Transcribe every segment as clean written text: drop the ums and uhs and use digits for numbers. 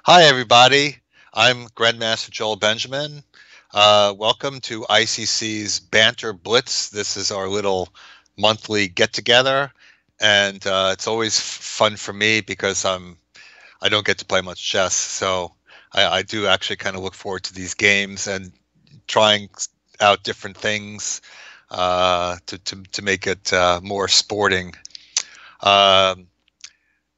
Hi, everybody. I'm Grandmaster Joel Benjamin. Welcome to ICC's Banter Blitz. This is our little monthly get together, and it's always fun for me because I don't get to play much chess, so I do actually kind of look forward to these games and trying out different things to make it more sporting. Um,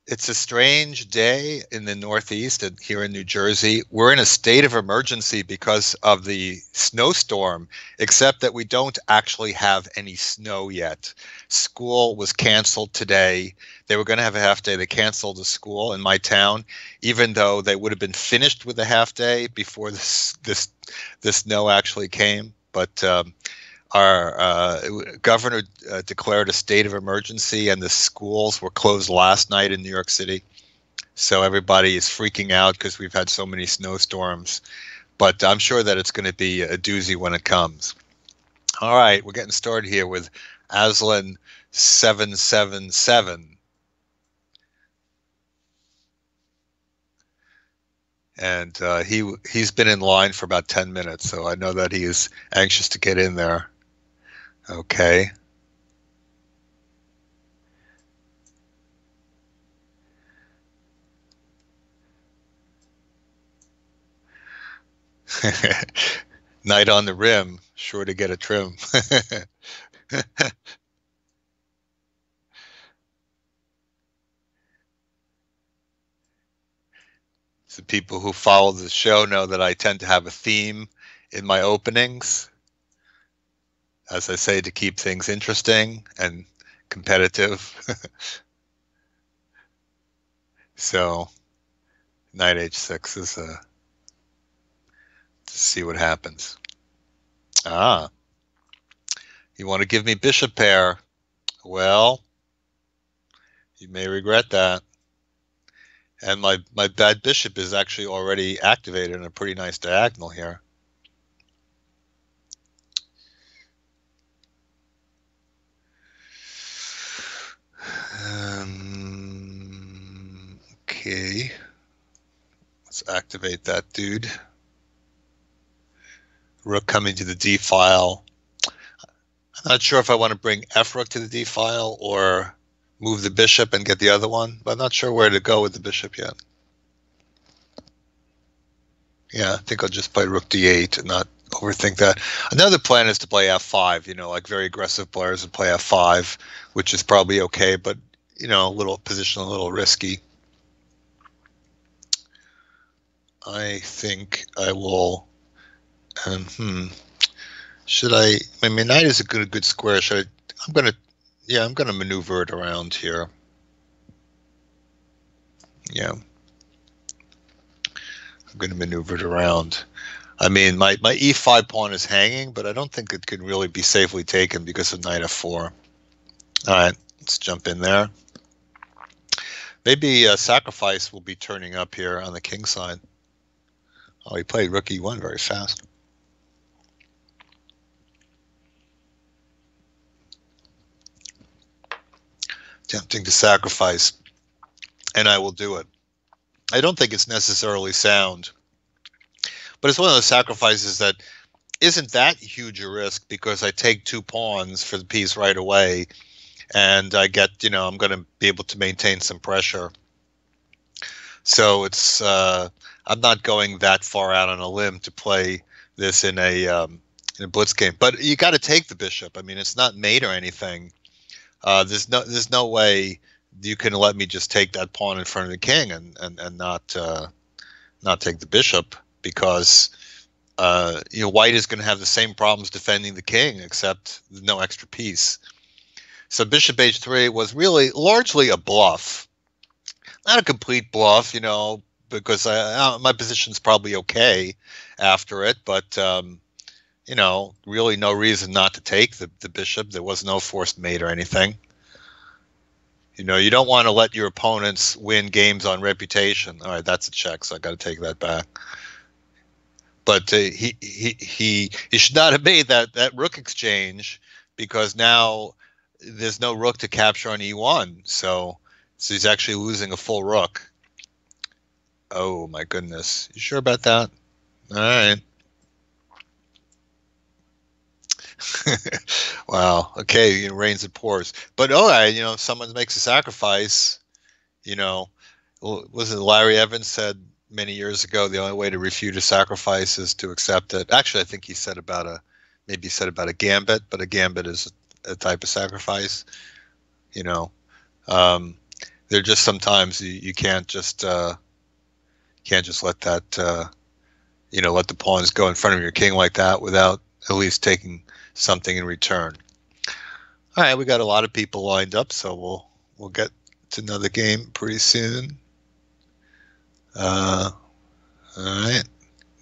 it's a strange day in the Northeast and here in New Jersey. We're in a state of emergency because of the snowstorm, except that we don't actually have any snow yet. School was canceled today. They were going to have a half day. They canceled the school in my town, even though they would have been finished with a half day before this snow actually came. But our governor declared a state of emergency, and the schools were closed last night in New York City. So everybody is freaking out because we've had so many snowstorms. But I'm sure that it's going to be a doozy when it comes. All right, we're getting started here with Aslan 777. And he's been in line for about 10 minutes, so I know that he is anxious to get in there. Okay. Night on the rim, sure to get a trim. So people who follow the show know that I tend to have a theme in my openings, as I say, to keep things interesting and competitive. So knight h6 is to see what happens. Ah, you want to give me bishop pair? Well, you may regret that. And my bad bishop is actually already activated in a pretty nice diagonal here. Okay. Let's activate that dude. Rook coming to the d file. I'm not sure if I want to bring f rook to the d file or move the bishop and get the other one, but I'm not sure where to go with the bishop yet. Yeah, I think I'll just play rook d8 and not overthink that. Another plan is to play f5, like very aggressive players would play f5, which is probably okay, but, a little position, a little risky. I think I will, should I mean, knight is a good square. I'm going to maneuver it around here. Yeah. I'm going to maneuver it around. I mean, my e5 pawn is hanging, but I don't think it can really be safely taken because of knight f4. All right, let's jump in there. Maybe a sacrifice will be turning up here on the king side. Oh, he played rook e1 very fast. Tempting to sacrifice, and I will do it. I don't think it's necessarily sound, but it's one of those sacrifices that isn't that huge a risk because I take 2 pawns for the piece right away, and I get, I'm going to be able to maintain some pressure. So it's I'm not going that far out on a limb to play this in a blitz game. But you got to take the bishop. I mean, it's not mate or anything. There's no way you can let me just take that pawn in front of the king and not take the bishop because white is going to have the same problems defending the king except no extra piece. So bishop h3 was really largely a bluff. Not a complete bluff, because my position's probably okay after it, but really no reason not to take the bishop. There was no forced mate or anything. You don't want to let your opponents win games on reputation. All right, that's a check, so I got to take that back. But he should not have made that rook exchange because now there's no rook to capture on e1. So he's actually losing a full rook. Oh my goodness. You sure about that? All right. Wow. Okay, rains and pours. But all right, if someone makes a sacrifice, you know, wasn't Larry Evans said many years ago the only way to refute a sacrifice is to accept it. Actually, I think he said maybe he said about a gambit, but a gambit is a type of sacrifice. You know, um, there are just sometimes you can't just let that let the pawns go in front of your king like that without at least taking something in return. All right, we got a lot of people lined up, so we'll get to another game pretty soon. All right,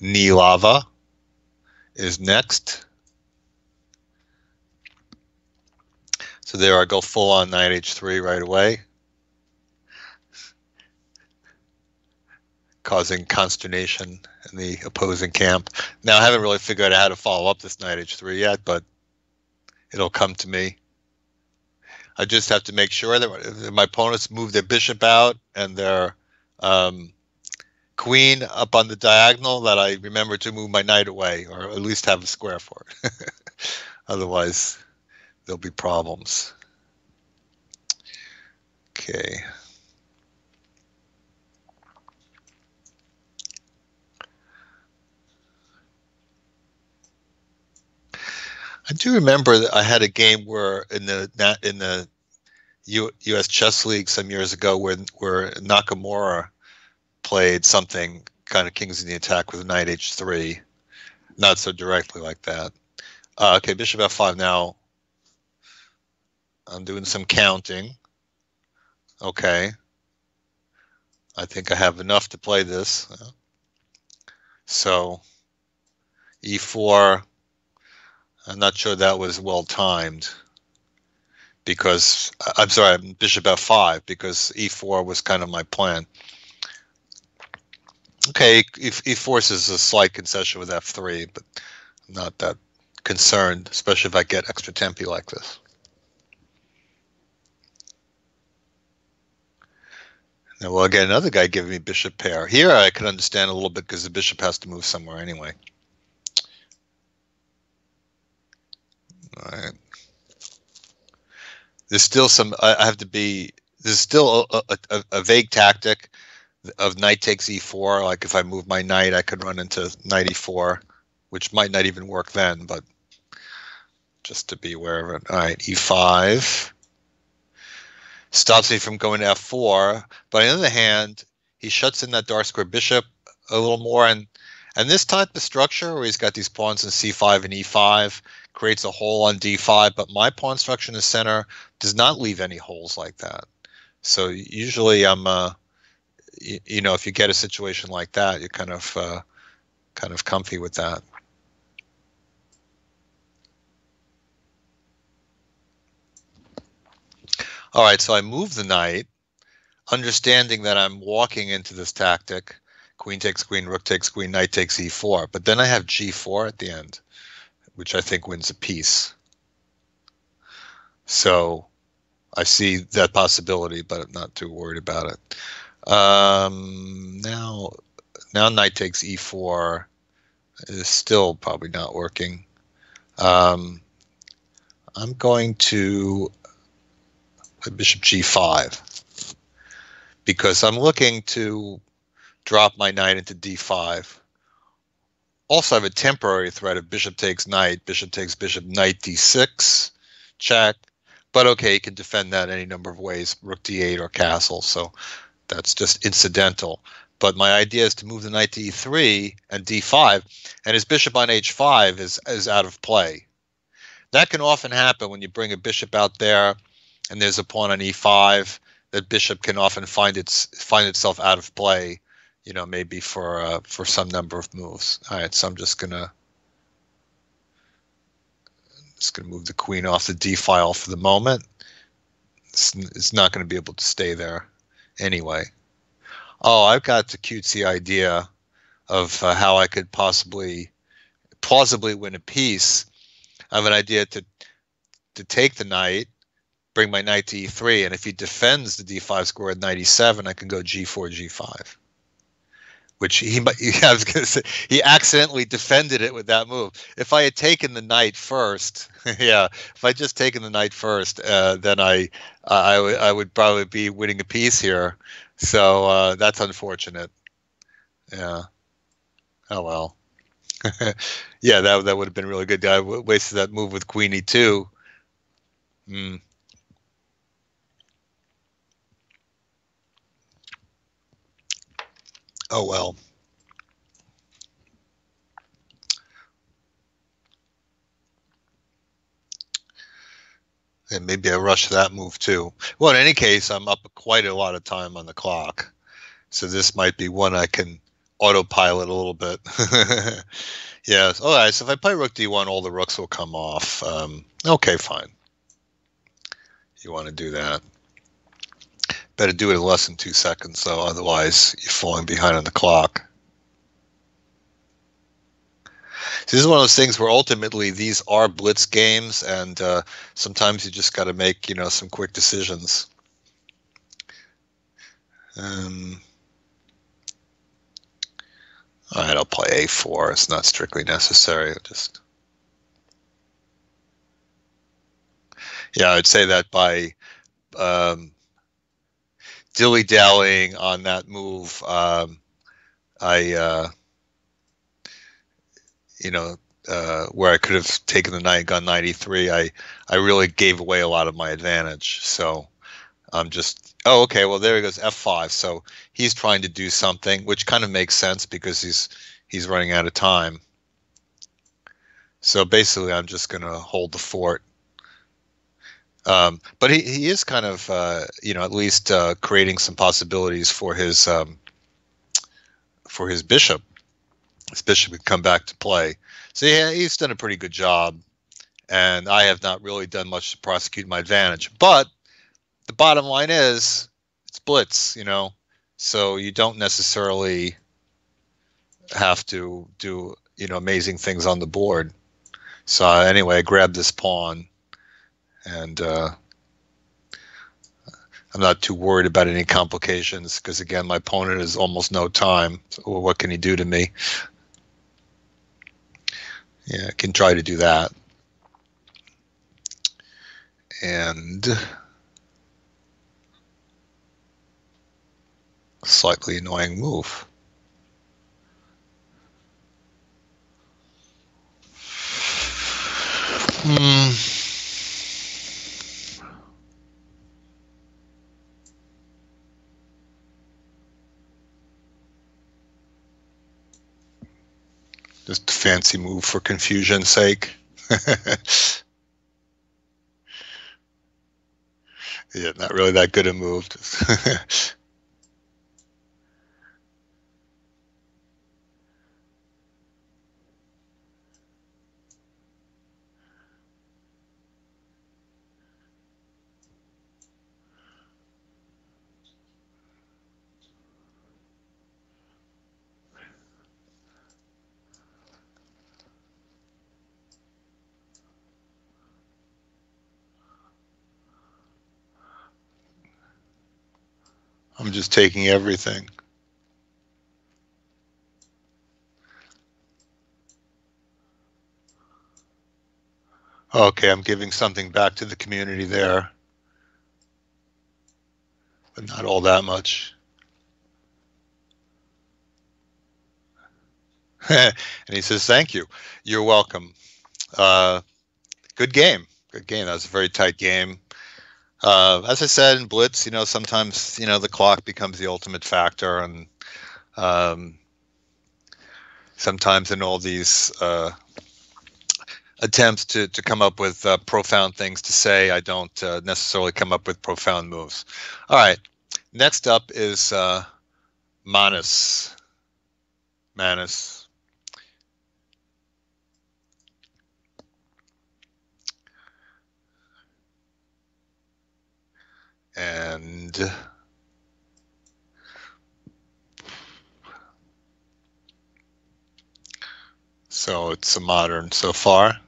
Nilava is next. So there I go full on knight h3 right away, causing consternation in the opposing camp. Now I haven't really figured out how to follow up this knight h3 yet, but it'll come to me. I just have to make sure that my opponents move their bishop out and their queen up on the diagonal, that I remember to move my knight away, or at least have a square for it. Otherwise, there'll be problems. Okay. I do remember that I had a game where in the U.S. Chess League some years ago where Nakamura played something kind of kings in the attack with knight h3, not so directly like that. Okay, bishop f5 now. I'm doing some counting. Okay. I think I have enough to play this. So e4, I'm not sure that was well timed, because I'm sorry, bishop f5, because e4 was kind of my plan. Okay, he forces a slight concession with f3, but I'm not that concerned, especially if I get extra tempi like this. Now, well, again, another guy giving me bishop pair. Here I can understand a little bit because the bishop has to move somewhere anyway. All right. There's still some, there's still a vague tactic of knight takes e4. Like if I move my knight, I could run into knight e4, which might not even work then, but just to be aware of it. All right, e5 stops me from going to f4, but on the other hand, he shuts in that dark square bishop a little more, and this type of structure where he's got these pawns in c5 and e5 creates a hole on d5, but my pawn structure in the center does not leave any holes like that. So usually I'm if you get a situation like that, you're kind of comfy with that. All right, so I move the knight, understanding that I'm walking into this tactic. Queen takes queen, rook takes queen, knight takes e4. But then I have g4 at the end, which I think wins a piece. So I see that possibility, but I'm not too worried about it. Now knight takes e4 is still probably not working. I'm going to play bishop g5 because I'm looking to drop my knight into d5. Also, I have a temporary threat of bishop takes knight, bishop takes bishop, knight d6, check. But okay, you can defend that any number of ways, rook d8 or castle, so that's just incidental. But my idea is to move the knight to e3 and d5, and his bishop on h5 is out of play. That can often happen when you bring a bishop out there and there's a pawn on e5. That bishop can often find itself out of play, maybe for some number of moves. All right, so I'm just gonna move the queen off the d file for the moment. It's not going to be able to stay there anyway. Oh, I've got the cutesy idea of how I could plausibly win a piece. I have an idea to take the knight, bring my knight to e3, and if he defends the d5 square with knight e7, I can go g4, g5. which yeah, I was going to say, he accidentally defended it with that move. If I had taken the knight first, yeah, if I just taken the knight first, then I would probably be winning a piece here. So that's unfortunate. Yeah. Oh well. Yeah, that would have been really good. I wasted that move with Queen E2. Mm. Oh well. And maybe I rushed that move too. Well, in any case, I'm up quite a lot of time on the clock. So this might be one I can autopilot a little bit. Yes. All right. So if I play Rook D1, all the rooks will come off. Okay, fine. You want to do that. Better do it in less than 2 seconds, though. Otherwise, you're falling behind on the clock. So this is one of those things where ultimately these are blitz games, and sometimes you just got to make, some quick decisions. All right, I'll play A4. It's not strictly necessary. Yeah, I'd say that by dilly-dallying on that move, where I could have taken the knight, gone 93, I really gave away a lot of my advantage. So I'm just, oh, okay, well, there he goes, F5. So he's trying to do something, which kind of makes sense because he's running out of time. So basically, I'm just going to hold the fort. But he is kind of, at least creating some possibilities for his bishop. His bishop could come back to play. So yeah, he's done a pretty good job, and I have not really done much to prosecute my advantage. But the bottom line is, it's blitz, so you don't necessarily have to do, amazing things on the board. So anyway, I grabbed this pawn, and I'm not too worried about any complications because, again, my opponent has almost no time. So what can he do to me? Yeah, I can try to do that. And slightly annoying move. Just a fancy move for confusion's sake. Yeah, not really that good a move. I'm just taking everything. Okay, I'm giving something back to the community there, but not all that much. And he says, "Thank you. You're welcome." Good game. Good game. That was a very tight game. As I said in Blitz, sometimes the clock becomes the ultimate factor, and sometimes in all these attempts to come up with profound things to say, I don't necessarily come up with profound moves. All right, next up is Manus. And so it's a modern so far.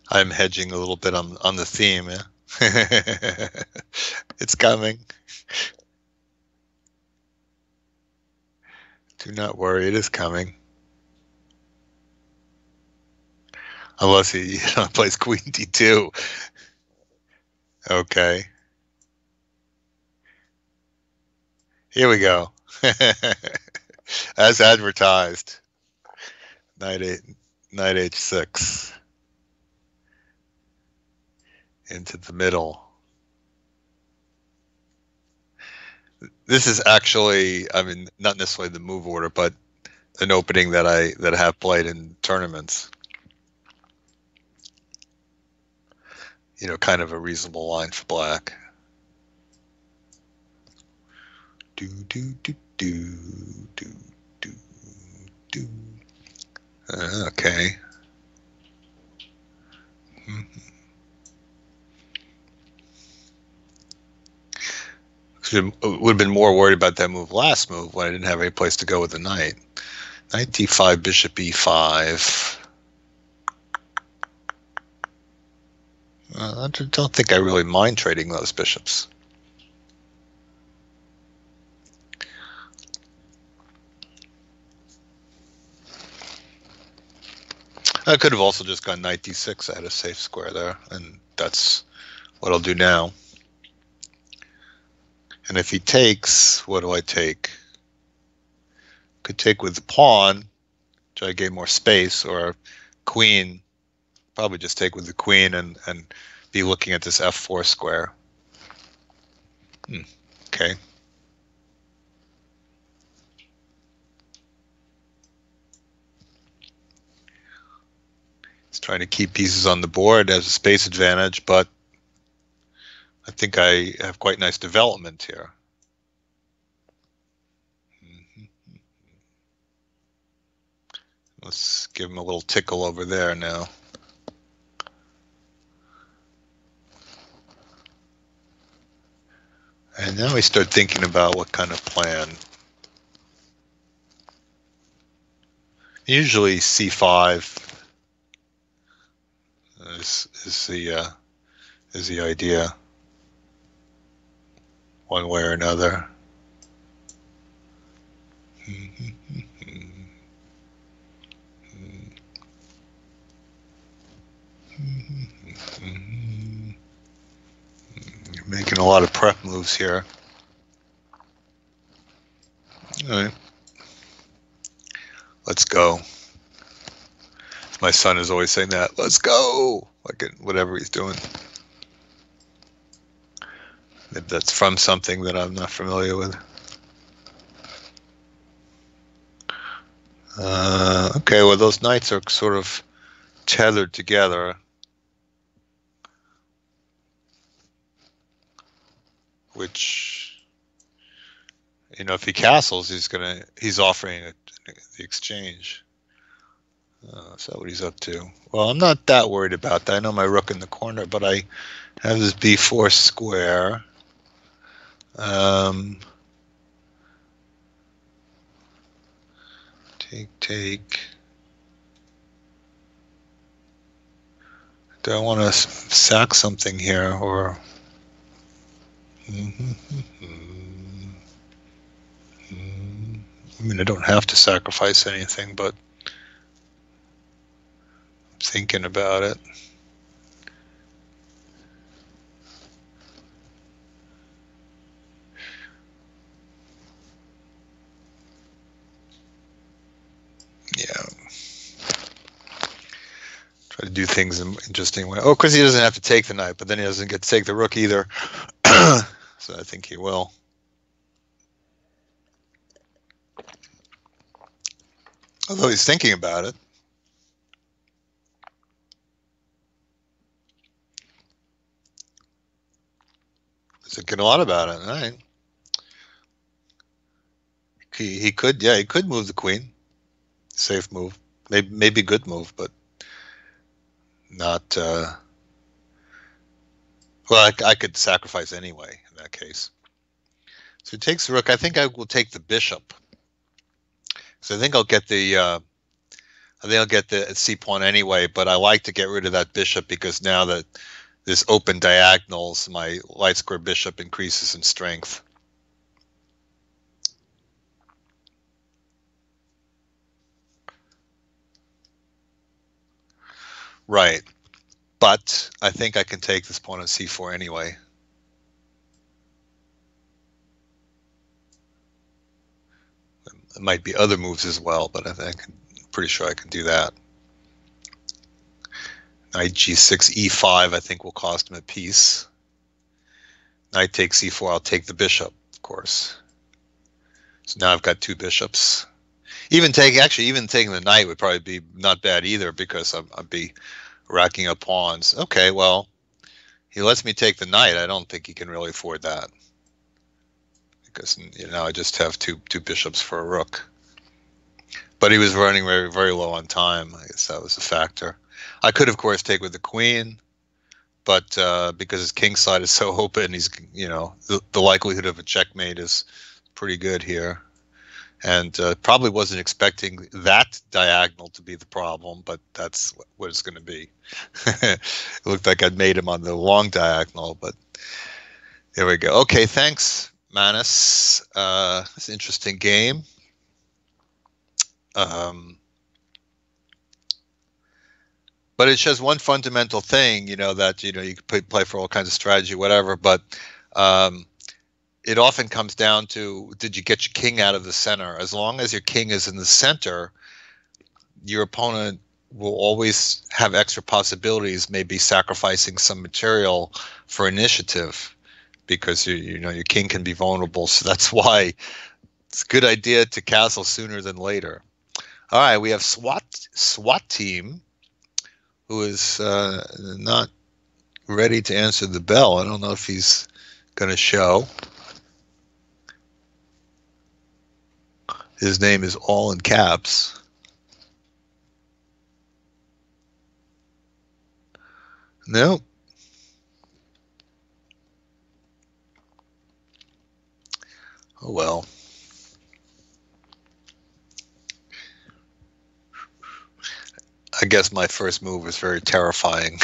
I'm hedging a little bit on the theme. Yeah? It's coming. Do not worry, it is coming. Unless he plays queen d2. Okay. Here we go. As advertised. Knight h6. Into the middle. This is actually, I mean, not necessarily the move order, but an opening that I have played in tournaments. You know, kind of a reasonable line for black. Do do do do do do do. Okay. Would have been more worried about that last move when I didn't have any place to go with the knight. Knight d5, bishop e5. I don't think I really mind trading those bishops. I could have also just gone knight d6. I had a safe square there, and that's what I'll do now. And if he takes, what do I take? Could take with the pawn, which I gain more space, or queen. Probably just take with the queen and be looking at this f4 square. Okay. It's trying to keep pieces on the board as a space advantage, but I think I have quite nice development here. Let's give him a little tickle over there now. And now we start thinking about what kind of plan. Usually c5 is the idea, one way or another. Making a lot of prep moves here. All right. Let's go. My son is always saying that. Let's go! Like whatever he's doing. Maybe that's from something that I'm not familiar with. Okay, well, those knights are sort of tethered together. Which, you know, if he castles, he's offering the exchange. Is that what he's up to? Well, I'm not that worried about that. I know my rook in the corner, but I have this b4 square. Take. Do I want to sack something here, or? I mean, I don't have to sacrifice anything, but I'm thinking about it. Yeah. Try to do things in an interesting way. Oh, because he doesn't have to take the knight, but then he doesn't get to take the rook either. So I think he will. Although he's thinking about it. He's thinking a lot about it. All right. He could, yeah, he could move the queen. Safe move. Maybe good move, but not. Well, I could sacrifice anyway in that case. So he takes the rook. I think I will take the bishop. So I think I'll get the c pawn anyway. But I like to get rid of that bishop because now that this open diagonals, my light square bishop increases in strength. Right. But I think I can take this pawn on c4 anyway. There might be other moves as well, but I'm pretty sure I can do that. Knight g6, e5, I think will cost him a piece. Knight takes c4, I'll take the bishop, of course. So now I've got two bishops. Even taking the knight would probably be not bad either, because I'd be racking up pawns. Okay, well, he lets me take the knight. I don't think he can really afford that, because I just have two bishops for a rook. But he was running very, very low on time. I guess that was a factor. I could, of course, take with the queen, but because his king side is so open, he's the likelihood of a checkmate is pretty good here. And probably wasn't expecting that diagonal to be the problem, but that's what it's going to be. It looked like I'd made him on the long diagonal, but there we go. Okay, thanks, Manus. It's an interesting game. But it shows one fundamental thing, that you can play for all kinds of strategy, whatever, but it often comes down to, did you get your king out of the center? As long as your king is in the center, your opponent will always have extra possibilities, maybe sacrificing some material for initiative, because your king can be vulnerable. So that's why it's a good idea to castle sooner than later. All right, we have SWAT team, who is not ready to answer the bell. I don't know if he's going to show. His name is all in caps. No. Oh well. I guess my first move was very terrifying.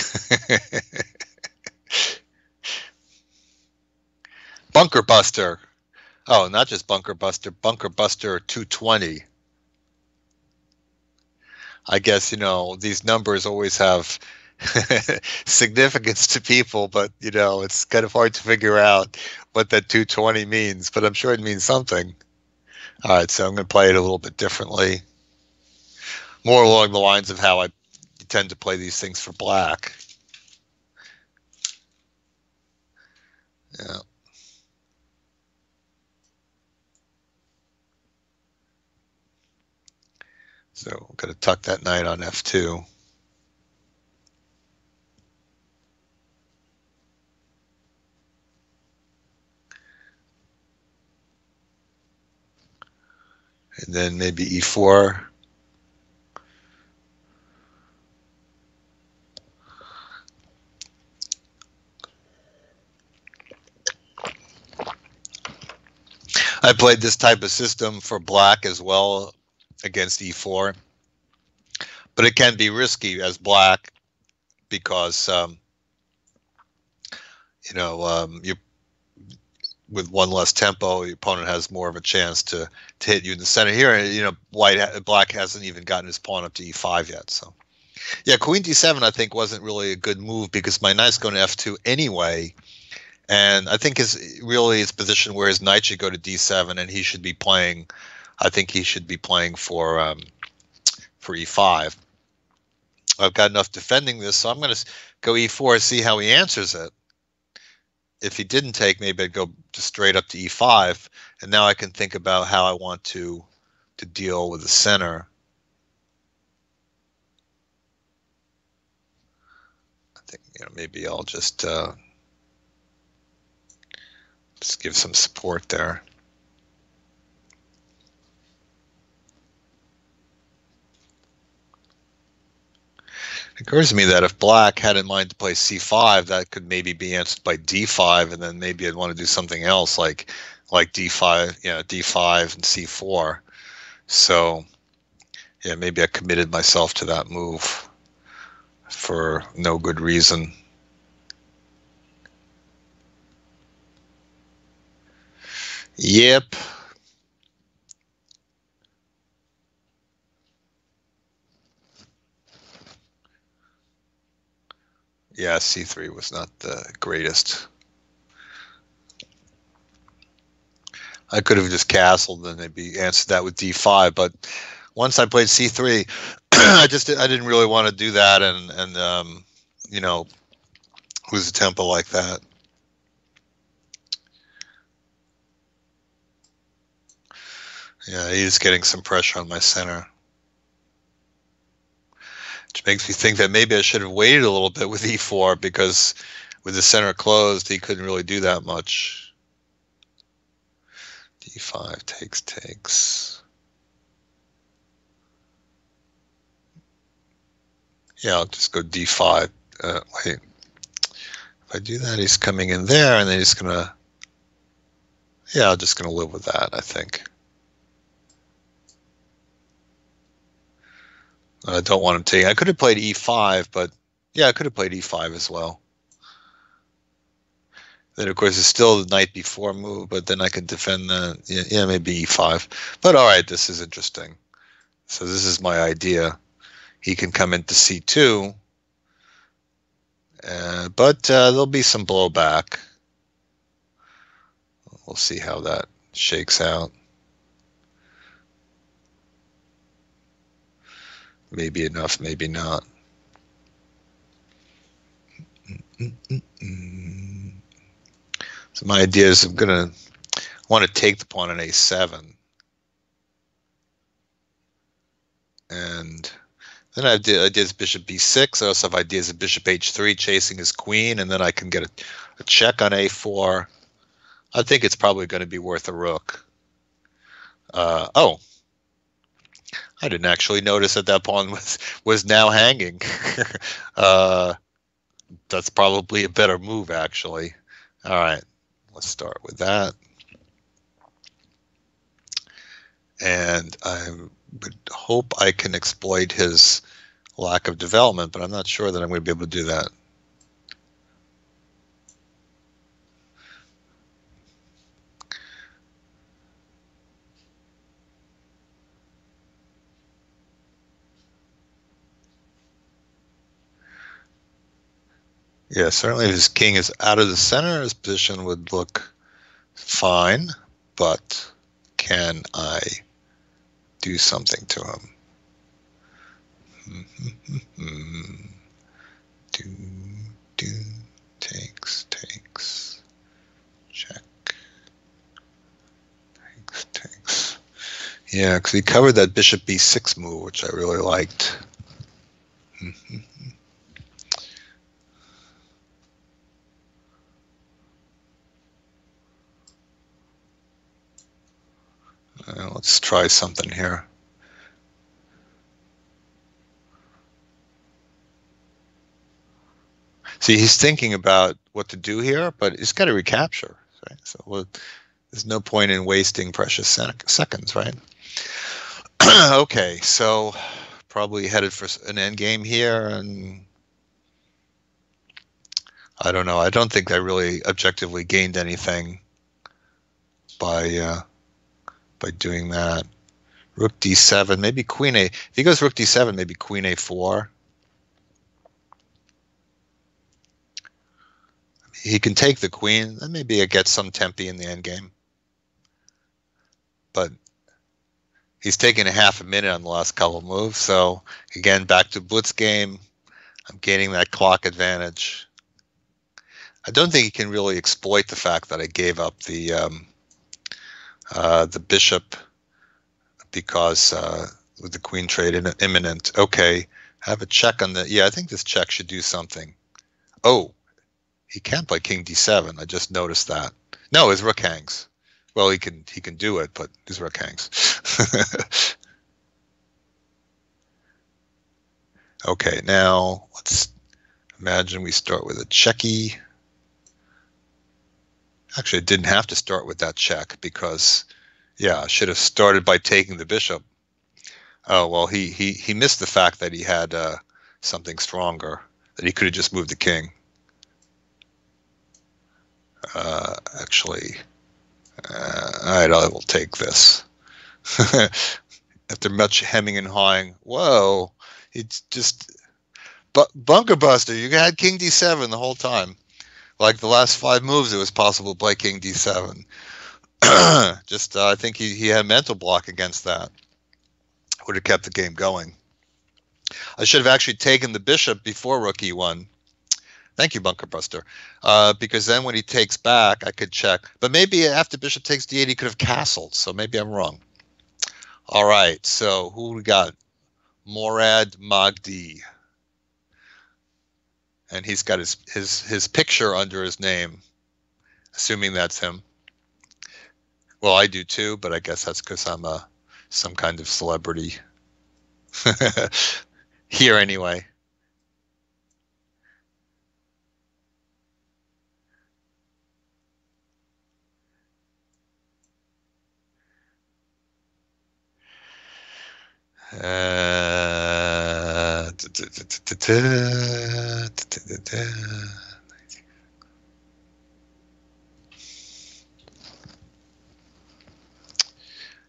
Bunker Buster. Oh, not just Bunker Buster 220. I guess, these numbers always have significance to people, but, it's kind of hard to figure out what that 220 means, but I'm sure it means something. All right, so I'm going to play it a little bit differently. More along the lines of how I tend to play these things for black. Yeah. So I'm going to tuck that knight on f2. And then maybe e4. I played this type of system for black as well against e4, but it can be risky as black because you with one less tempo, your opponent has more of a chance to hit you in the center. Here, black hasn't even gotten his pawn up to e5 yet. So, yeah, queen d7 I think wasn't really a good move because my knight's going to f2 anyway. And I think his position where his knight should go to d7, and he should be playing. I think he should be playing for e5. I've got enough defending this, so I'm going to go e4, see how he answers it. If he didn't take, maybe I'd go just straight up to e5, and now I can think about how I want to deal with the center. I think maybe I'll just give some support there. It occurs to me that if black had in mind to play c5, that could maybe be answered by d5, and then maybe I'd want to do something else like d5, d5 and c4. So, yeah, maybe I committed myself to that move for no good reason. Yep. Yeah, c3 was not the greatest. I could have just castled and maybe answered that with d5, but once I played c3, I didn't really want to do that and you know, lose a tempo like that. Yeah, he's getting some pressure on my center, which makes me think that maybe I should have waited a little bit with e4, because with the center closed, he couldn't really do that much. d5 takes. Yeah, I'll just go d5. Wait. If I do that, he's coming in there, and then he's gonna. Yeah, I'm just gonna live with that, I think. I don't want him taking. I could have played e5, but yeah, I could have played e5 as well. Then of course it's still the knight b4 move, but then I can defend the yeah, maybe e5. But all right, this is interesting. So this is my idea. He can come into c2, but there'll be some blowback. We'll see how that shakes out. Maybe enough, maybe not. So my idea is I'm gonna want to take the pawn on a7, and then I have ideas bishop b6. I also have ideas of bishop h3 chasing his queen, and then I can get a check on a4. I think it's probably going to be worth a rook. Oh, I didn't actually notice that that pawn was now hanging. That's probably a better move, actually. All right, let's start with that. And I would hope I can exploit his lack of development, but I'm not sure that I'm going to be able to do that. Yeah, certainly if his king is out of the center, his position would look fine, but can I do something to him? Takes, check, takes. Yeah, because he covered that bishop b6 move, which I really liked. Let's try something here. See, he's thinking about what to do here, but he's got to recapture, right? So there's no point in wasting precious seconds, right? Okay, so probably headed for an endgame here, and I don't know. I don't think I really objectively gained anything by doing that. Rook d7, maybe queen a. If he goes rook d7, maybe queen a4. He can take the queen, and maybe it gets some tempi in the endgame. But he's taking a half a minute on the last couple of moves, so again, back to Blitz game. I'm gaining that clock advantage. I don't think he can really exploit the fact that I gave up the bishop, because with the queen trade imminent. Okay, have a check on the. Yeah, I think this check should do something. Oh, he can't play king d7. I just noticed that. No, his rook hangs. Well, he can do it, but his rook hangs. Okay, now let's imagine we start with a checky. Actually, I didn't have to start with that check because, yeah, I should have started by taking the bishop. Oh, well, he missed the fact that he had something stronger, that he could have just moved the king. Actually, All right, I will take this. After much hemming and hawing, whoa! It's just bunker buster. You had King D7 the whole time. Like the last 5 moves, it was possible to play King D7. Just I think he had a mental block against that. Would have kept the game going. I should have actually taken the bishop before Rook E1. Thank you, Bunker Buster. Because then when he takes back, I could check. But maybe after bishop takes D8, he could have castled. So maybe I'm wrong. All right. So who we got? Morad Magdi. And he's got his picture under his name, assuming that's him. Well, I do too, but I guess that's because I'm some kind of celebrity. Here anyway.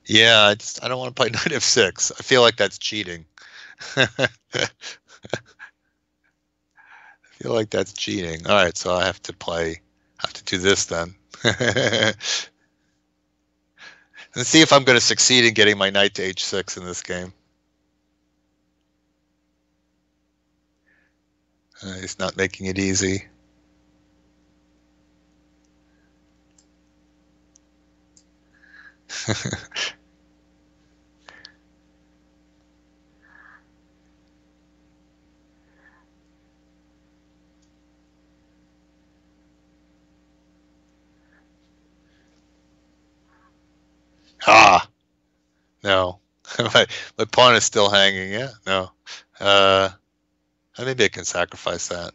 Yeah, I don't want to play knight f6. I feel like that's cheating. I feel like that's cheating. All right, so I have to do this then. Let's see if I'm going to succeed in getting my knight to h6 in this game. He's not making it easy. Ah, no. my pawn is still hanging. Yeah, no. Maybe I can sacrifice that.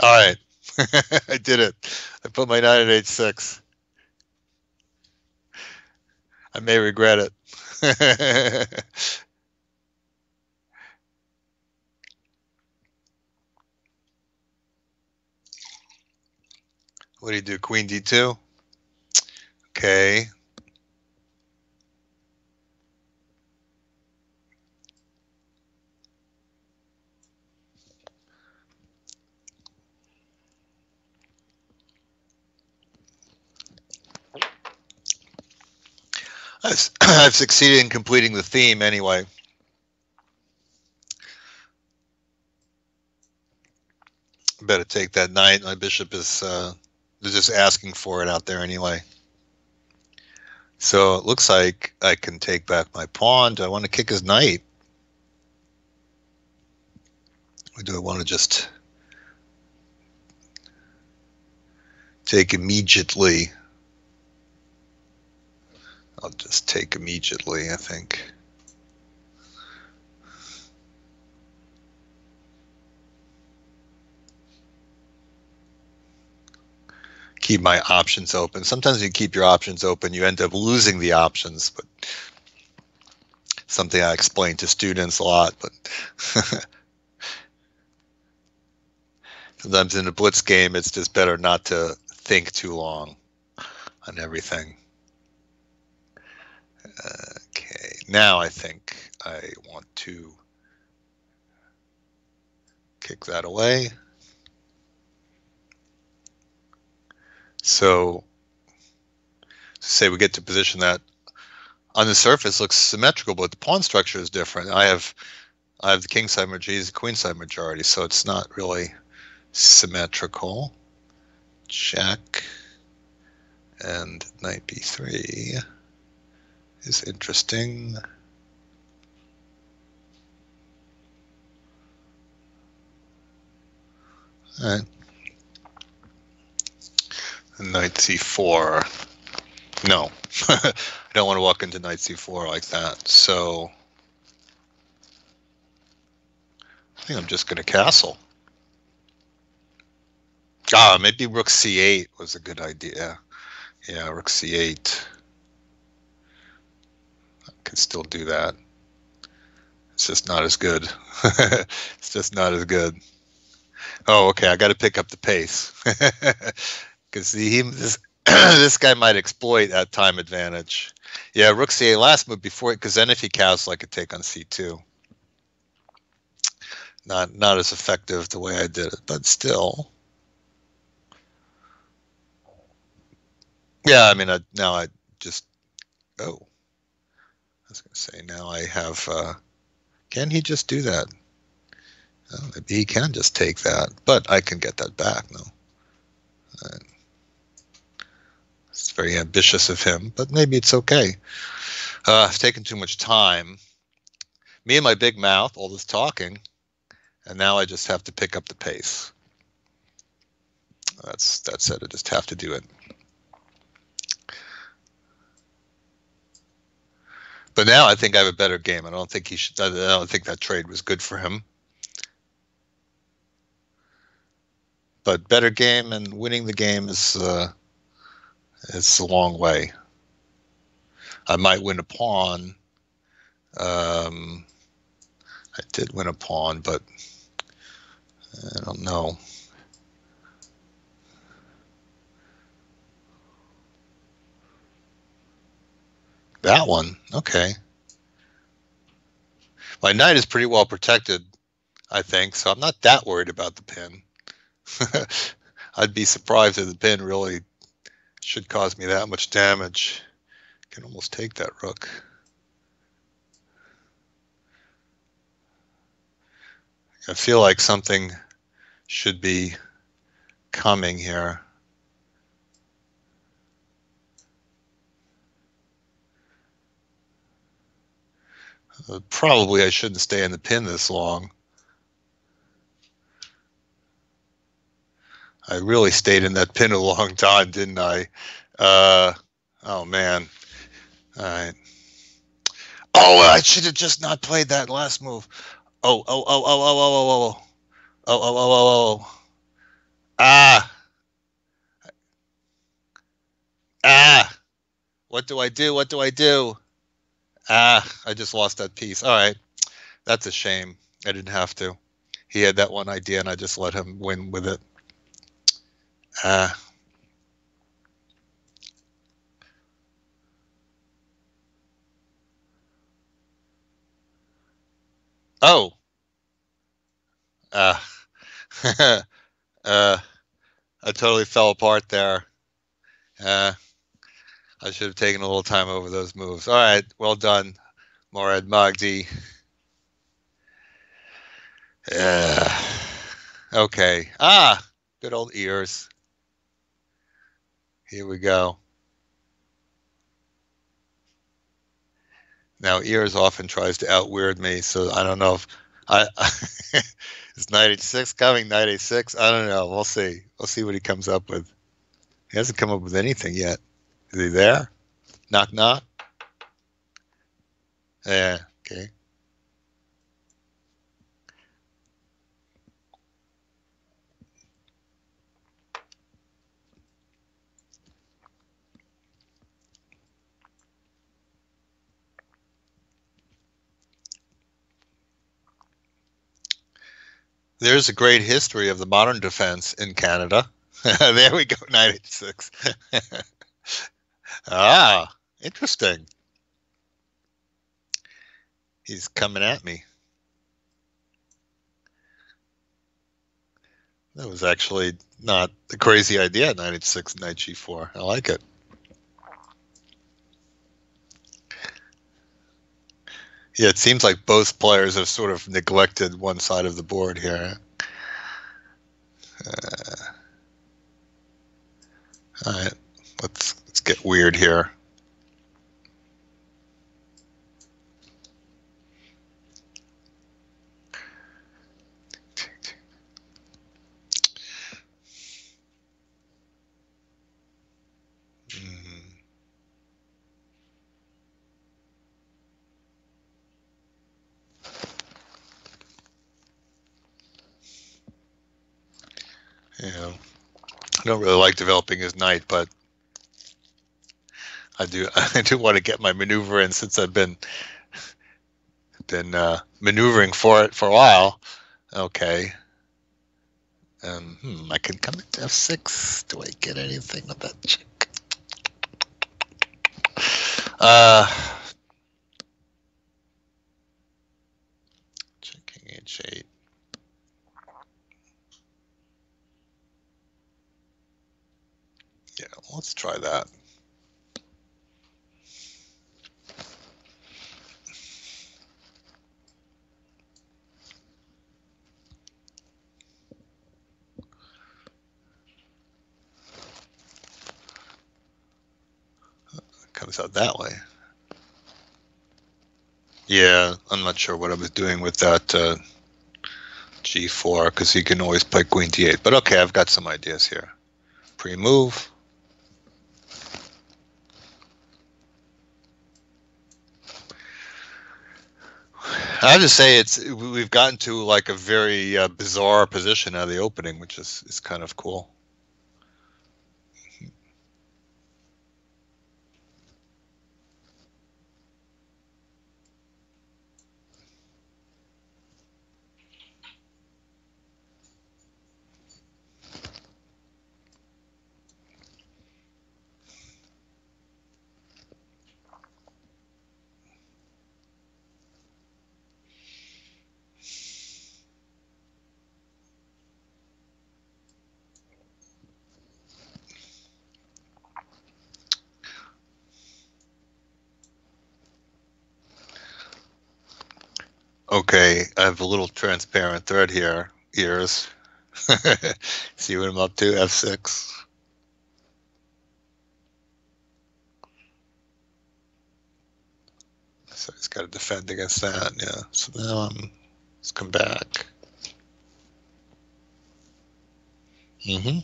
All right. I did it. I put my knight at h6. I may regret it. What do you do? Queen d2? Okay. I've succeeded in completing the theme anyway. Better take that knight. My bishop is they're just asking for it out there anyway. So it looks like I can take back my pawn. Do I want to kick his knight? Or do I want to just take immediately? I'll just take immediately, I think. Keep my options open. Sometimes you keep your options open, you end up losing the options, but something I explain to students a lot, but sometimes in a Blitz game, it's just better not to think too long on everything. Okay, now I think I want to kick that away. So say we get to position that on the surface looks symmetrical, but the pawn structure is different. I have the king side majority, the queen side majority, so it's not really symmetrical. Check, and knight b3 is interesting. All right. Knight c4. No, I don't want to walk into knight c4 like that. So I think I'm just going to castle. Maybe rook c8 was a good idea. Yeah, rook c8. can still do that. It's just not as good. It's just not as good. Oh, okay. I got to pick up the pace because this guy might exploit that time advantage. Yeah, rook c8 last move before it, because then if he castles, I could take on c2. Not as effective the way I did it, but still. Yeah, I mean, now I just. Oh, I was going to say now I have. Can he just do that? Oh, maybe he can just take that, but I can get that back. No. It's very ambitious of him, but maybe it's okay. I've taken too much time. Me and my big mouth, all this talking, and now I just have to pick up the pace. That's it. I just have to do it. But now I think I have a better game. I don't think he should. I don't think that trade was good for him. But better game and winning the game is it's a long way. I might win a pawn. I did win a pawn, but I don't know. That one, okay. My knight is pretty well protected, I think, so I'm not that worried about the pin. I'd be surprised if the pin really should cause me that much damage. I can almost take that rook. I feel like something should be coming here. Probably I shouldn't stay in the pin this long. I really stayed in that pin a long time, didn't I? Oh, man. All right. Oh, I should have just not played that last move. Oh. Ah. What do I do? What do I do? I just lost that piece. All right. That's a shame. I didn't have to. He had that one idea, and I just let him win with it. Oh. I totally fell apart there. I should have taken a little time over those moves. All right. Well done, Morad Magdi. Okay. Good old ears. Here we go. Now, ears often tries to out-weird me, so I don't know if is knight h6 coming, knight a6? I don't know. We'll see. We'll see what he comes up with. He hasn't come up with anything yet. Is he there? Knock, knock. Yeah, okay. There's a great history of the modern defense in Canada. There we go, knight h6. Interesting. He's coming at me. That was actually not a crazy idea, knight h6, knight g4. I like it. Yeah, it seems like both players have sort of neglected one side of the board here. All right, let's get weird here. You know, I don't really like developing his knight, but I do. I do want to get my maneuver in since I've been maneuvering for it for a while. Okay. I can come into F6. Do I get anything with that check? Checking H8. Yeah, let's try that. Comes out that way. Yeah, I'm not sure what I was doing with that G4 because he can always play Queen D8. But okay, I've got some ideas here. Pre-move. I have to say we've gotten to like a very bizarre position out of the opening, which is kind of cool. Okay, I have a little transparent thread here. Ears. See what I'm up to? F6. So he's got to defend against that. Yeah. So now let's come back. Mm-hmm.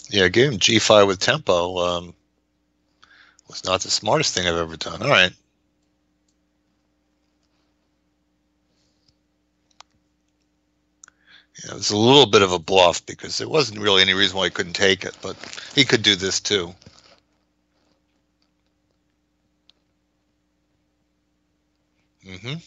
Yeah, gave him G5 with tempo. Was not the smartest thing I've ever done. All right. Yeah, it was a little bit of a bluff because there wasn't really any reason why he couldn't take it, but he could do this too. Mm-hmm.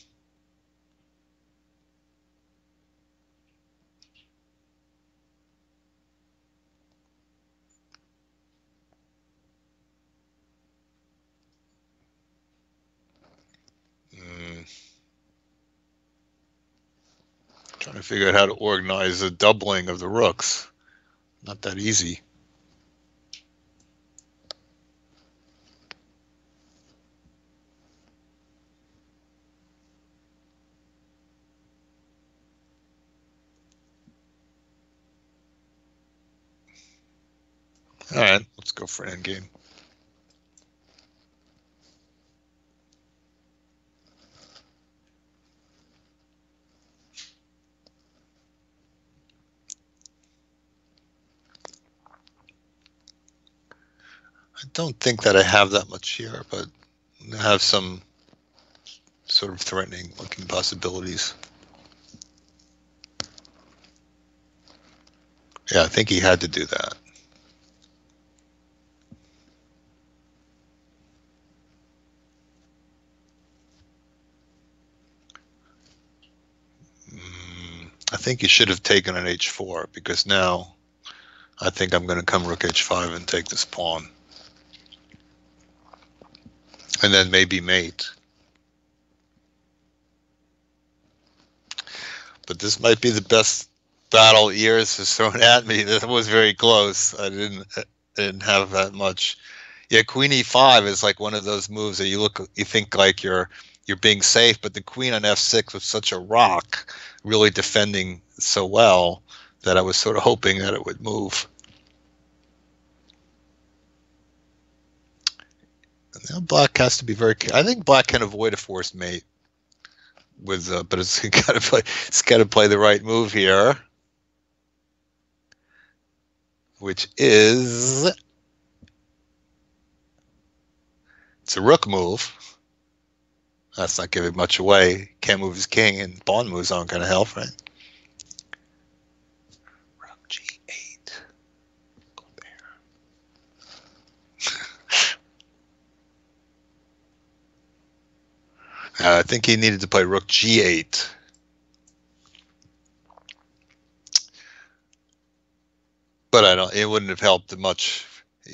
Trying to figure out how to organize the doubling of the rooks. Not that easy. All right, let's go for endgame. I don't think that I have that much here, but I have some sort of threatening looking possibilities. Yeah, I think he had to do that. I think he should have taken an H4 because now I think I'm going to come Rook H5 and take this pawn. And then maybe mate. But this might be the best battle Ears has thrown at me. That was very close. I didn't have that much. Yeah, Queen E5 is like one of those moves that you think like you're being safe, but the Queen on F6 was such a rock, really defending so well that I was sort of hoping that it would move. And now Black has to be very. I think Black can avoid a forced mate with, but it's got to play. It's got to play the right move here, which is it's a rook move. That's not giving much away. Can't move his king, and pawn moves aren't going to help, right? Rook G8. I think he needed to play Rook G8. But I don't. It wouldn't have helped much.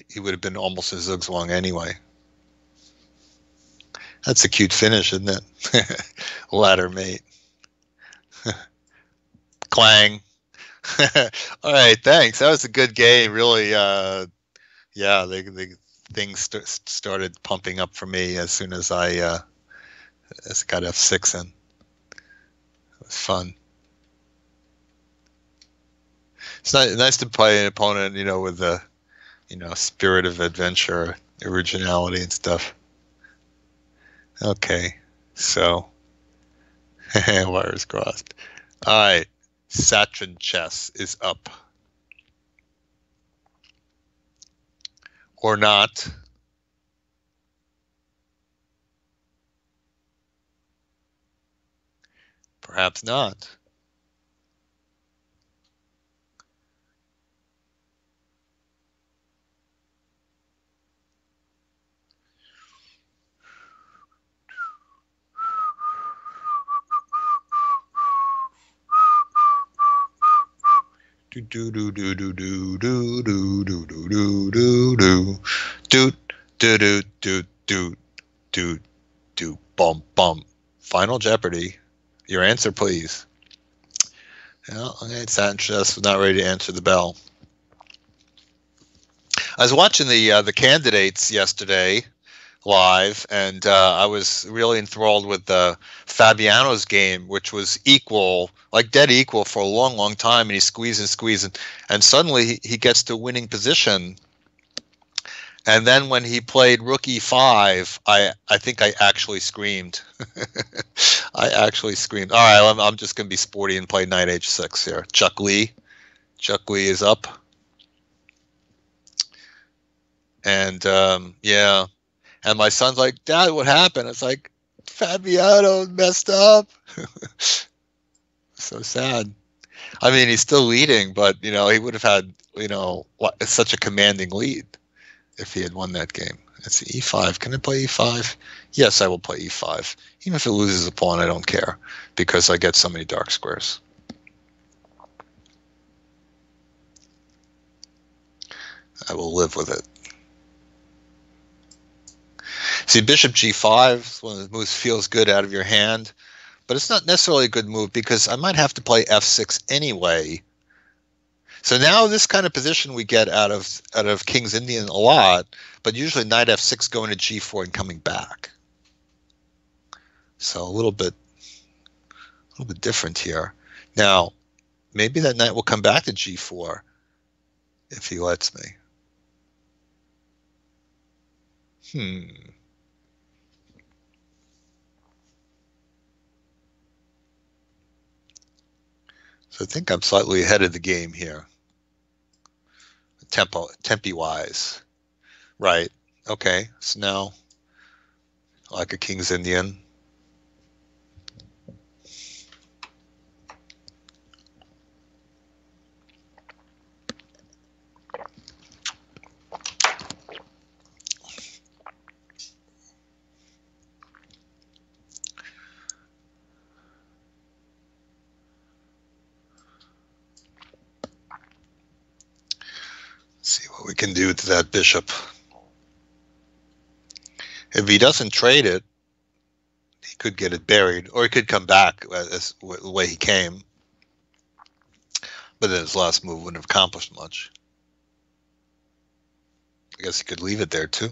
He would have been almost as zugzwang anyway. That's a cute finish, isn't it? Ladder mate. Clang. All right, thanks. That was a good game. Really, yeah, the things started pumping up for me as soon as I got F6 in. It was fun. It's nice to play an opponent, with the, spirit of adventure, originality, and stuff. Okay, so wires crossed. All right, Saturn chess is up. Or not. Perhaps not. Do do do do do do do do do do do do do do do do do do do bum bum. Final Jeopardy. Your answer, please. Well, okay, Sanchez was not ready to answer the bell. I was watching the candidates yesterday live, and I was really enthralled with Fabiano's game, which was equal, like dead equal for a long, long time, and he's squeezing, and suddenly he gets to winning position. And then when he played Rook E5, I think I actually screamed. I actually screamed. All right, I'm just going to be sporty and play Knight H6 here. Chuck Lee is up. And yeah. And my son's like, Dad, what happened? It's like, Fabiano messed up. So sad. I mean, he's still leading, but, he would have had, such a commanding lead if he had won that game. Let's see, E5. Can I play E5? Yes, I will play E5. Even if it loses a pawn, I don't care, because I get so many dark squares. I will live with it. See, Bishop G5 is one of the moves feels good out of your hand, but it's not necessarily a good move because I might have to play F6 anyway. So now this kind of position we get out of King's Indian a lot, but usually Knight F6 going to G4 and coming back. So a little bit different here. Now, maybe that knight will come back to G4 if he lets me. So I think I'm slightly ahead of the game here. Tempi-wise. Right. Okay. So now, like a King's Indian. See what we can do to that bishop. If he doesn't trade it, he could get it buried, or he could come back as the way he came. But then his last move wouldn't have accomplished much. I guess he could leave it there too.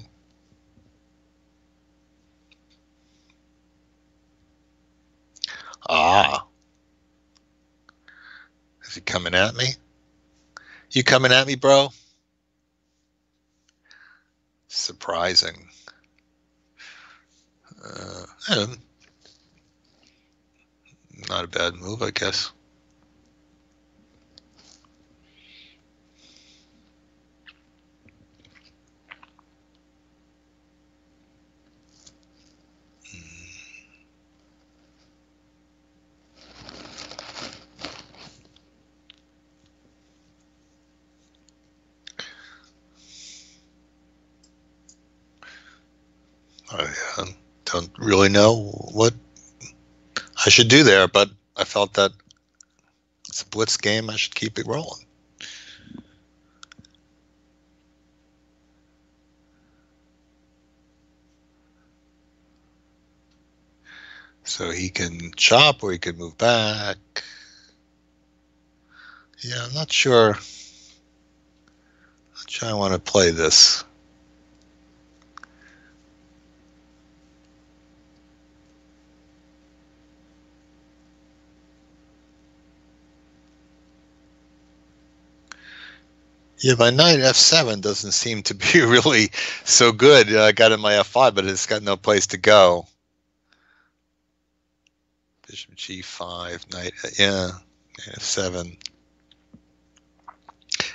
Ah. Is he coming at me? You coming at me, bro? Surprising. Not a bad move, I guess. I don't really know what I should do there, but I felt that it's a blitz game. I should keep it rolling. So he can chop or he can move back. Yeah, I'm not sure. Not sure I want to play this. Yeah, my knight f7 doesn't seem to be really so good. I got in my f5, but it's got no place to go. Bishop g5, knight, yeah, f7.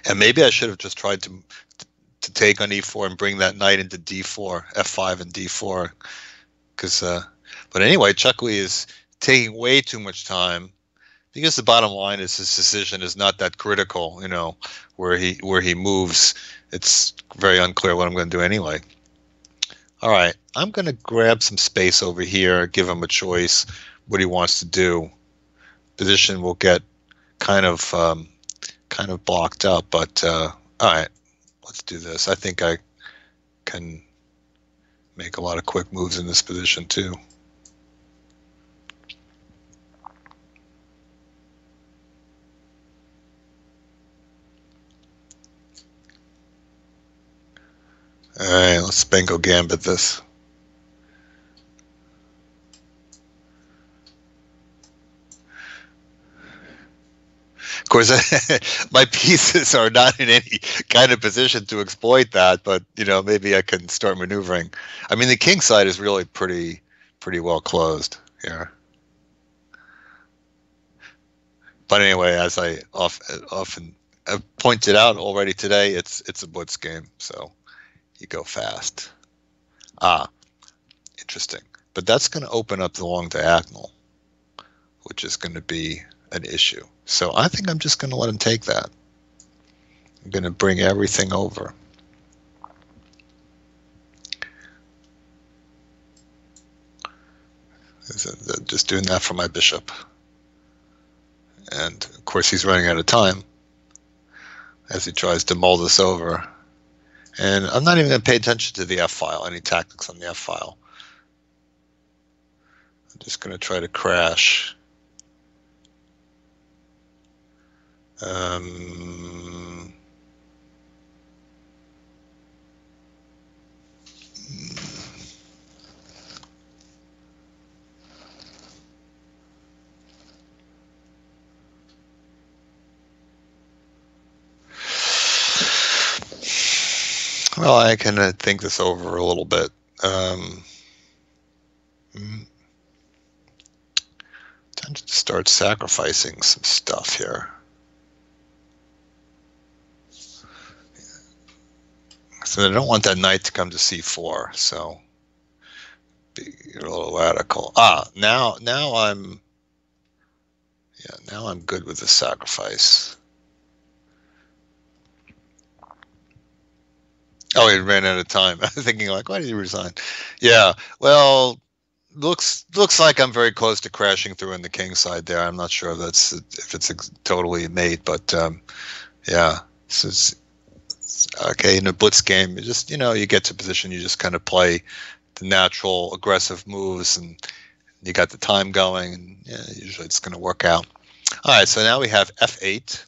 And maybe I should have just tried to take on e4 and bring that knight into d4, f5 and d4. But anyway, Chuckley is taking way too much time. Because the bottom line is his decision is not that critical, where he moves. It's very unclear what I'm going to do anyway. All right, I'm going to grab some space over here, give him a choice, what he wants to do. Position will get kind of blocked up, but all right, let's do this. I think I can make a lot of quick moves in this position too. All right, let's Bengal Gambit this. Of course, my pieces are not in any kind of position to exploit that, but maybe I can start maneuvering. I mean, the king side is really pretty well closed here. But anyway, as I often have pointed out already today, it's a blitz game, so you go fast. Interesting. But that's going to open up the long diagonal, which is going to be an issue. So I think I'm just going to let him take that. I'm going to bring everything over. Just doing that for my bishop. And of course he's running out of time as he tries to mull this over. And I'm not even going to pay attention to the F file, any tactics on the F file. I'm just going to try to crash. Well, I can think this over a little bit. Time to start sacrificing some stuff here. So I don't want that knight to come to c4, so be a little radical. Now I'm good with the sacrifice. Oh, he ran out of time. I'm thinking like, why did he resign? Yeah, well, looks like I'm very close to crashing through in the king side there. I'm not sure if it's totally mate, but yeah, this is okay. In a blitz game, you get to position, you just kind of play the natural aggressive moves, and you got the time going, and yeah, usually it's going to work out. All right, so now we have f8.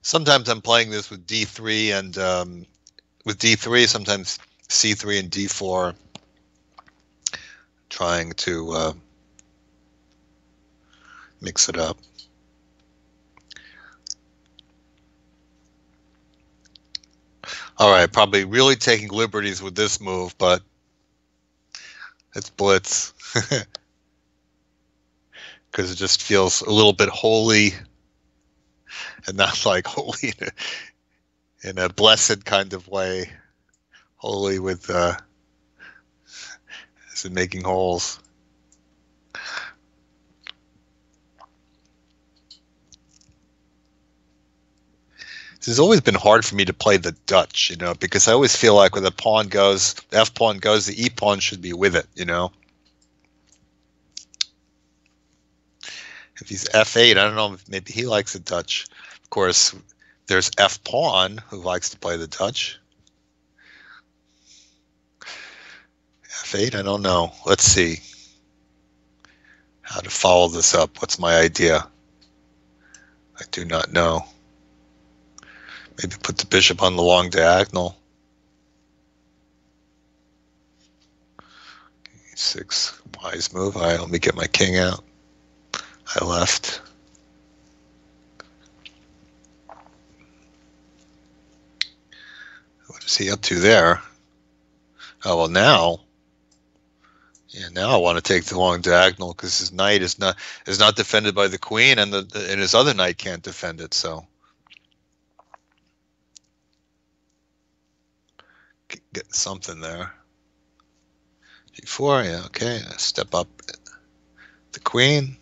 Sometimes I'm playing this with d3 and with d3, sometimes c3 and d4, trying to mix it up. All right, probably really taking liberties with this move, but It's Blitz. Because it just feels a little bit holy and not like holy in a blessed kind of way. Holy with as in making holes. It's always been hard for me to play the Dutch, because I always feel like when the pawn goes, the F pawn goes, the E pawn should be with it, If he's F8, I don't know, maybe he likes the Dutch. Of course, there's F pawn who likes to play the Dutch. F8, I don't know. Let's see how to follow this up. What's my idea? I do not know. Maybe put the bishop on the long diagonal. E6, wise move. All right, let me get my king out. I left. What is he up to there? Oh, well, now I want to take the long diagonal because his knight is not defended by the queen, and his other knight can't defend it. So get something there. G4, yeah, okay. Step up the queen.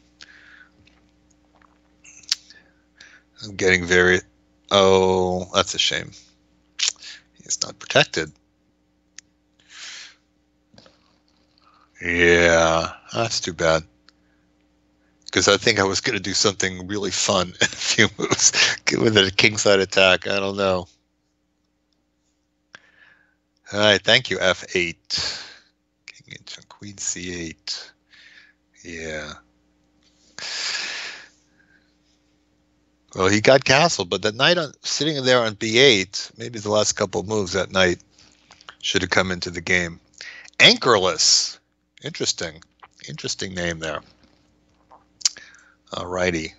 I'm getting very. Oh, that's a shame. He's not protected. Yeah, that's too bad. Because I think I was going to do something really fun in a few moves with a kingside attack. I don't know. All right, thank you, F8. King into queen C8. Yeah. Well, he got castled, but that knight sitting there on B8, maybe the last couple of moves that knight should have come into the game. Anchorless. Interesting. Interesting name there. All righty.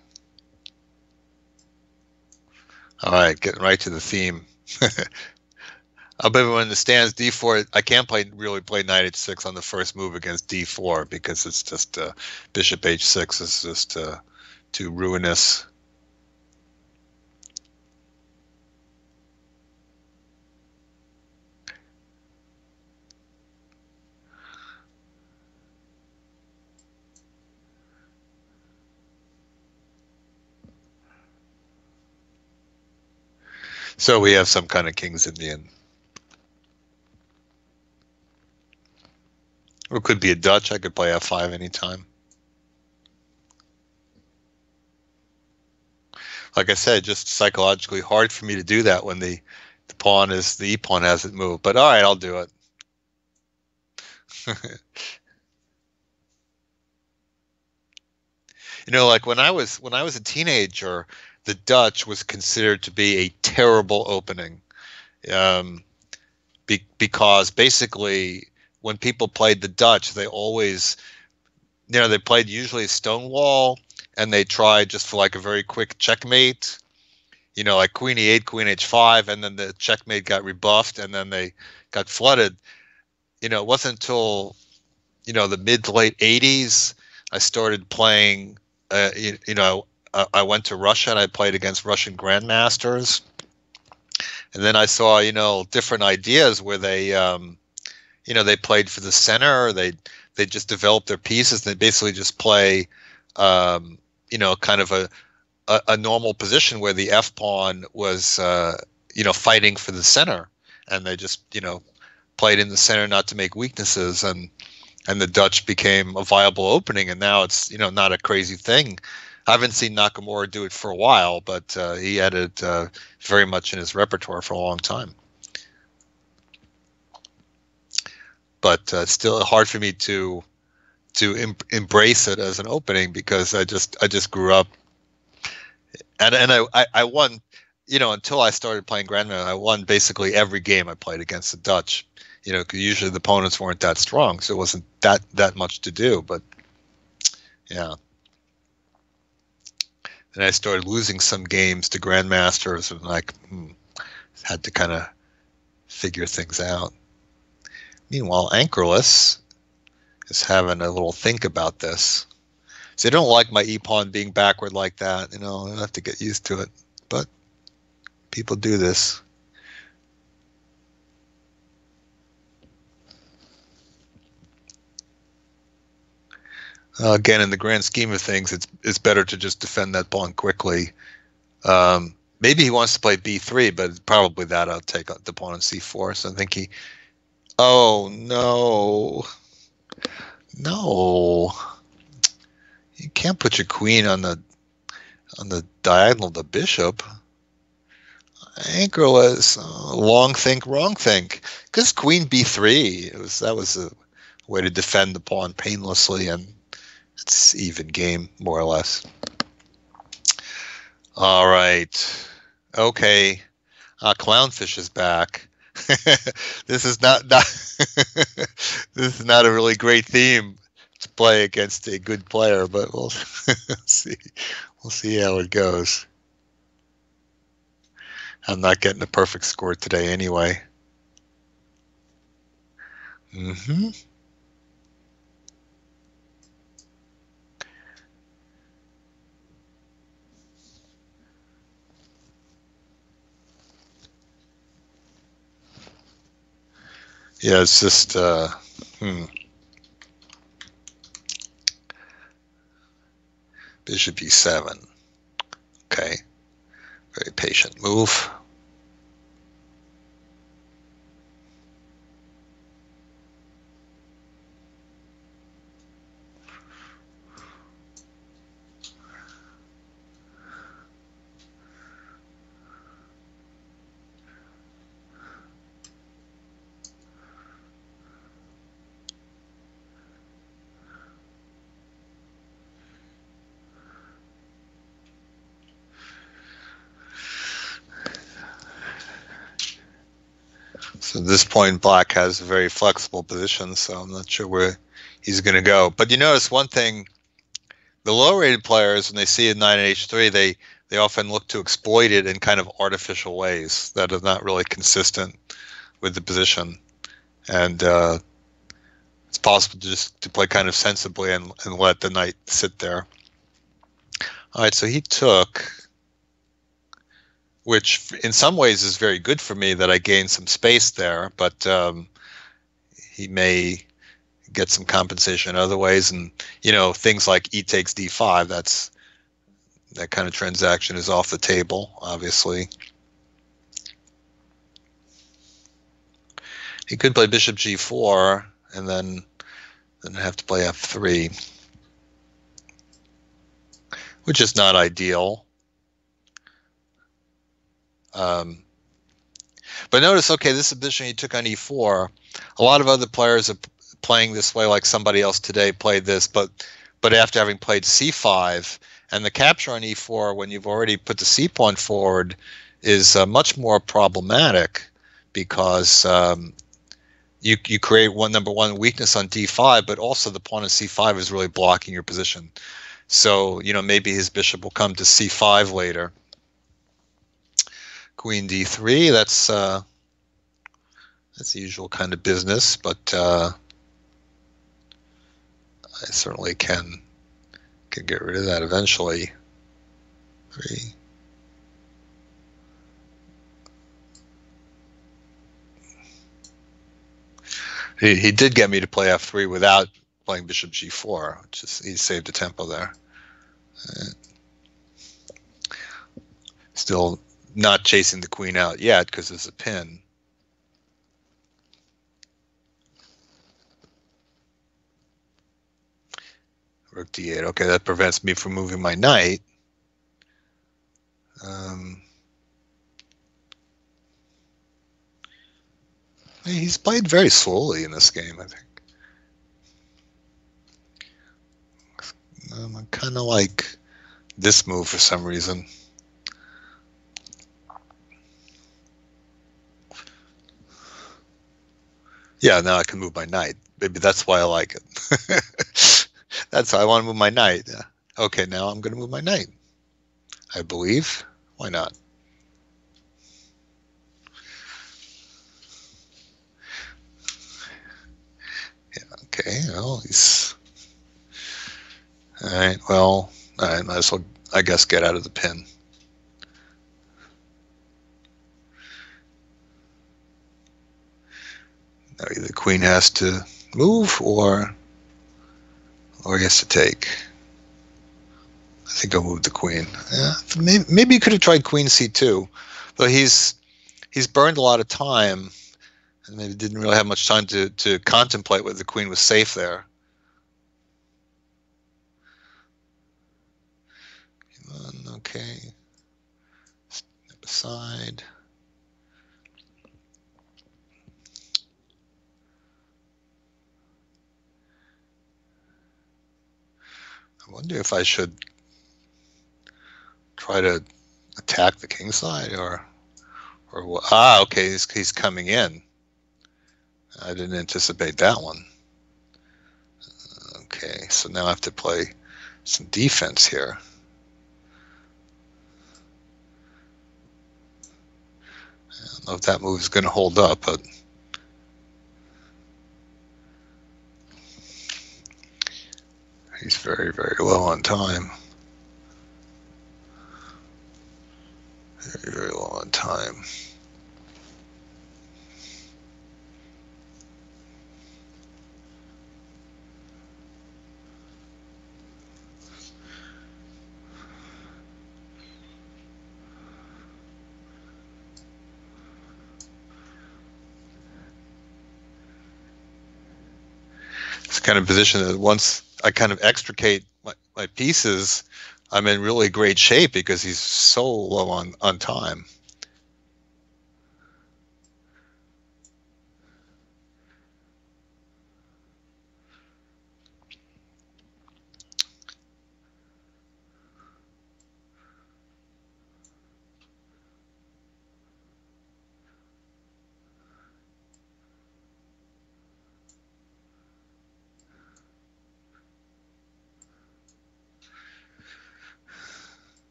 All right, getting right to the theme. I bet everyone understands D4. I can't really play knight H6 on the first move against D4 because it's just bishop H6 is just too ruinous. So we have some kind of King's Indian. Or it could be a Dutch. I could play F5 anytime. Like I said, just psychologically hard for me to do that when the E pawn hasn't moved. But all right, I'll do it. Like when I was a teenager, the Dutch was considered to be a terrible opening, because basically when people played the Dutch, they always, they played usually Stonewall, and they tried just for like a very quick checkmate, like Queen E8, Queen H5, and then the checkmate got rebuffed, and then they got flooded. It wasn't until, the mid to late 80s I started playing. I went to Russia and I played against Russian grandmasters, and then I saw different ideas where they they played for the center. They just developed their pieces. They basically just play kind of a normal position where the F pawn was fighting for the center, and they just played in the center not to make weaknesses, and the Dutch became a viable opening, and now it's not a crazy thing. I haven't seen Nakamura do it for a while, but he had it very much in his repertoire for a long time. But it's still hard for me to embrace it as an opening because I just grew up, and I won, until I started playing Grandmaster, I won basically every game I played against the Dutch. Because usually the opponents weren't that strong, so it wasn't that much to do. But yeah. And I started losing some games to grandmasters, and had to kind of figure things out. Meanwhile, Anchorless is having a little think about this. So I don't like my e-pawn being backward like that. I have to get used to it. But people do this. Again, in the grand scheme of things, it's better to just defend that pawn quickly. Maybe he wants to play b3, but probably that I'll take the pawn on c4. So I think he. Oh no, no! You can't put your queen on the diagonal of the bishop. Anchorless. Long think, wrong think. Because queen b3, that was a way to defend the pawn painlessly, and it's even game more or less. All right. Okay. Clownfish is back. This is not this is not a really great theme to play against a good player, but we'll see. We'll see how it goes. I'm not getting a perfect score today anyway. Yeah, it's just Bishop e7. Okay. Very patient move. So at this point, black has a very flexible position, so I'm not sure where he's going to go. But you notice one thing, the low-rated players, when they see a 9 and h3, they often look to exploit it in kind of artificial ways that are not really consistent with the position. And it's possible to play kind of sensibly and let the knight sit there. All right, so he took, which in some ways is very good for me that I gained some space there, but he may get some compensation in other ways. And, things like e takes d5, that kind of transaction is off the table, obviously. He could play bishop g4 and then have to play f3, which is not ideal. But notice, okay, this position he took on e4. A lot of other players are playing this way, like somebody else today played this, but after having played c5, and the capture on e4 when you've already put the c pawn forward is much more problematic, because you create number one weakness on d5, but also the pawn on c5 is really blocking your position. So maybe his bishop will come to c5 later. Queen d3, that's the usual kind of business, but I certainly can get rid of that eventually. 3. He did get me to play f3 without playing bishop g4, which is, he saved the tempo there. Still not chasing the queen out yet because there's a pin. Rook d8. Okay, that prevents me from moving my knight. He's played very slowly in this game, I think. I kind of like this move for some reason. Yeah, now I can move my knight. Maybe that's why I like it. That's why I want to move my knight. Okay, now I'm going to move my knight, I believe. Why not? Okay, well, he's... All right, well, I might as well, I guess, get out of the pin. Now either the queen has to move or he has to take. I think I'll move the queen. Yeah, maybe he could have tried queen c2, though he's burned a lot of time and maybe didn't really have much time to contemplate whether the queen was safe there. Okay, step aside. I wonder if I should try to attack the king side or what? Ah, okay, he's coming in. I didn't anticipate that one. Okay, so now I have to play some defense here. I don't know if that move is going to hold up, but he's very, very low on time. Very, very low on time. It's the kind of position that once I kind of extricate my pieces, I'm in really great shape because he's so low on time.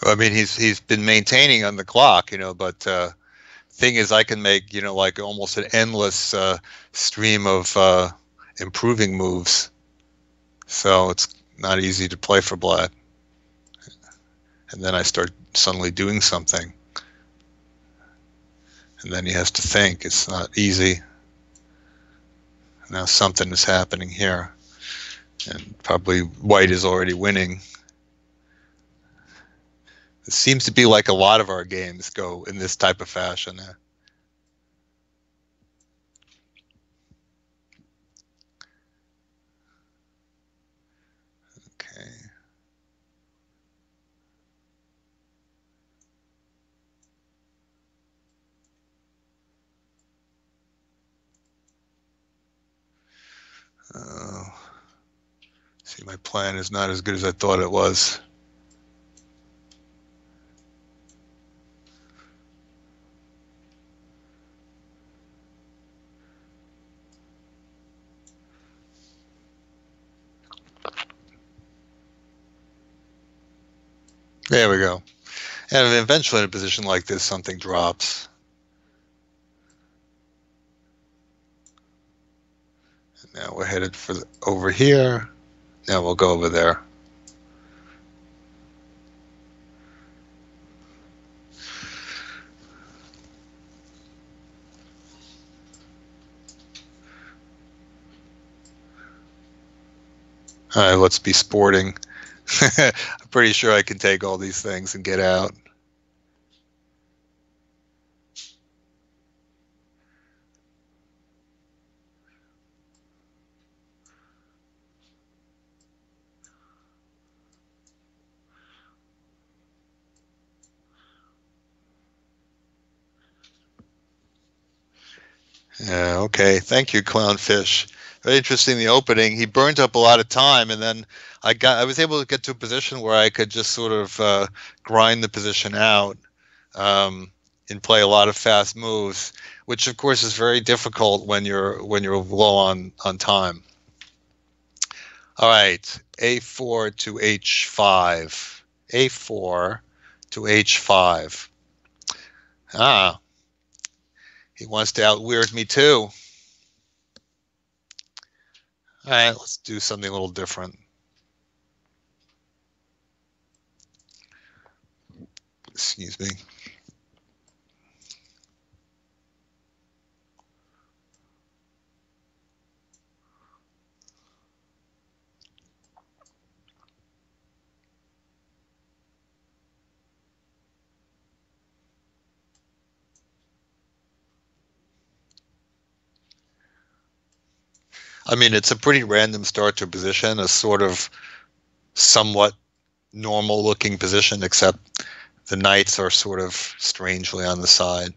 I mean, he's been maintaining on the clock, but thing is, I can make like almost an endless stream of improving moves. So it's not easy to play for black. And then I start suddenly doing something, and then he has to think. It's not easy. Now something is happening here, and probably white is already winning. It seems to be like a lot of our games go in this type of fashion. Okay. See, my plan is not as good as I thought it was. There we go. And eventually in a position like this, something drops. And now we're headed for over here. Now we'll go over there. All right, let's be sporting. I'm pretty sure I can take all these things and get out. Yeah, okay. Thank you, Clownfish. very interesting. The opening, he burned up a lot of time, and then I was able to get to a position where I could just sort of grind the position out and play a lot of fast moves, which of course is very difficult when you're low on time. All right, a4 to h5, a4 to h5. Ah, he wants to out-weird me too. All right, let's do something a little different. Excuse me. I mean, it's a pretty random start to a position, a sort of somewhat normal looking position, except the knights are sort of strangely on the side.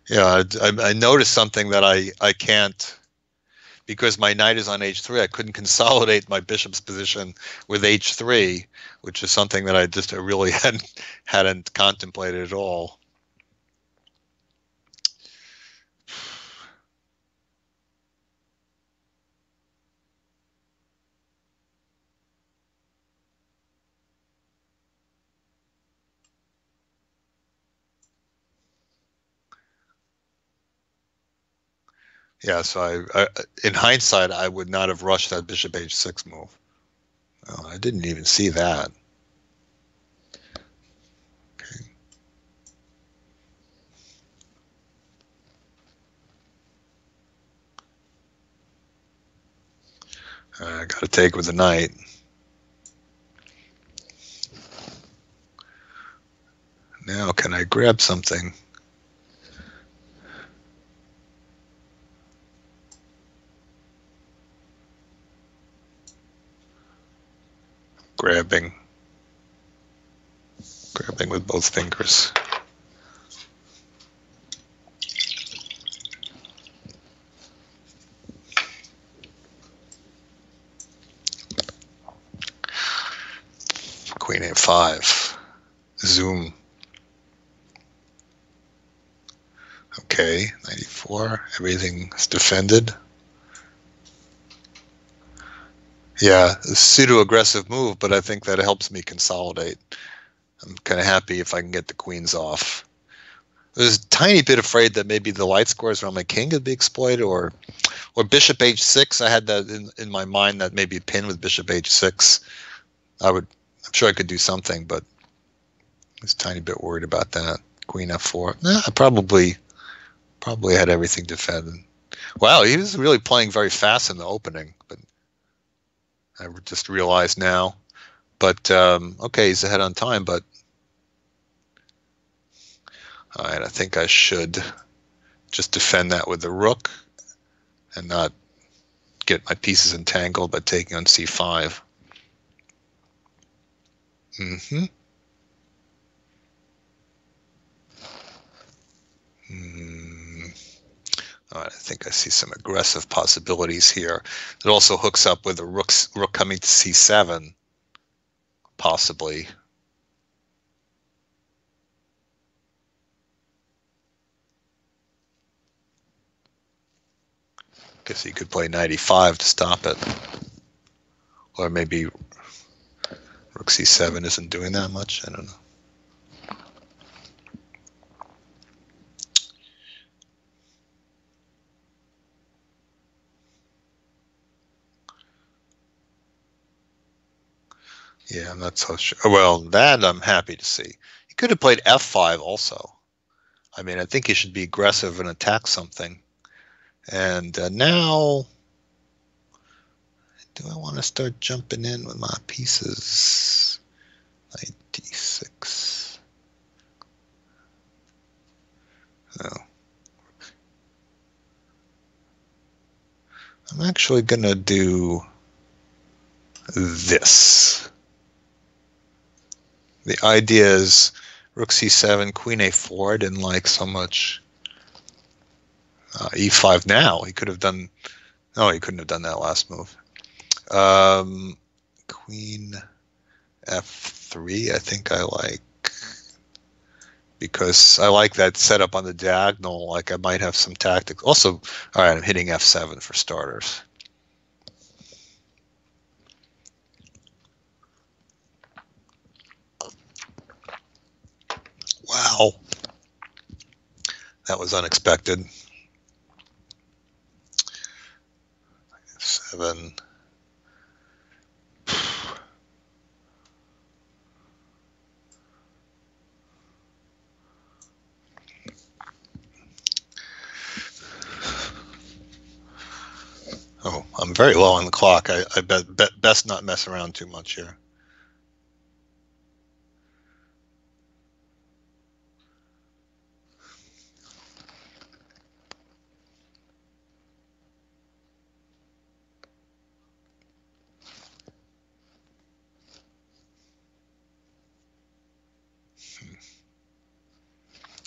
Yeah, I noticed something that I can't, because my knight is on h3. I couldn't consolidate my bishop's position with h3, which is something that I really hadn't contemplated at all. Yeah, so in hindsight, I would not have rushed that bishop h6 move. Oh, I didn't even see that. Okay. I got to take with the knight. Now, can I grab something? Grabbing with both fingers. Queen a5. Zoom. Okay, 94. Everything's defended. Yeah, a pseudo-aggressive move, but I think that helps me consolidate. I'm kind of happy if I can get the queens off. I was a tiny bit afraid that maybe the light squares around my king could be exploited, or bishop h6. I had that in my mind, that maybe pin with bishop h6. I'm sure I could do something, but I was a tiny bit worried about that. Queen f4. Nah, I probably had everything defended. Wow, he was really playing very fast in the opening, but I just realized now. But okay, he's ahead on time, but all right, I think I should just defend that with the rook and not get my pieces entangled by taking on c5. Mm-hmm. All right, I think I see some aggressive possibilities here. It also hooks up with the rook coming to c7, possibly. Guess he could play knight e5 to stop it. Or maybe rook c7 isn't doing that much. I don't know. Yeah, I'm not so sure. Well, that I'm happy to see. He could have played f5 also. I mean, I think he should be aggressive and attack something. And now, do I want to start jumping in with my pieces? Knight d6. No. I'm actually going to do this. The idea is rook c7, queen a4. I didn't like so much. E5 now. He could have done. No, he couldn't have done that last move. Queen f3. I think I like, because I like that setup on the diagonal. Like I might have some tactics. Also, all right, I'm hitting f7 for starters. Wow, that was unexpected. 7. Oh, I'm very low on the clock. I bet best not mess around too much here.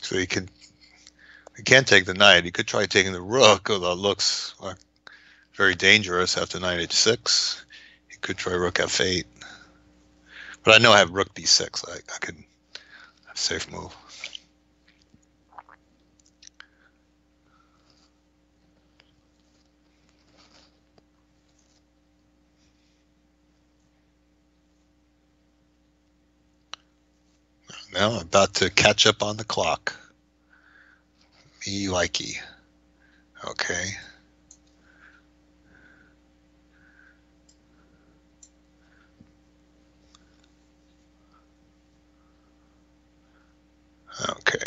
So you can't take the knight. You could try taking the rook, although it looks like very dangerous after knight h6. You could try rook f8. But I know I have rook b6. I could have a safe move. Now I'm about to catch up on the clock. Me likey. Okay. Okay.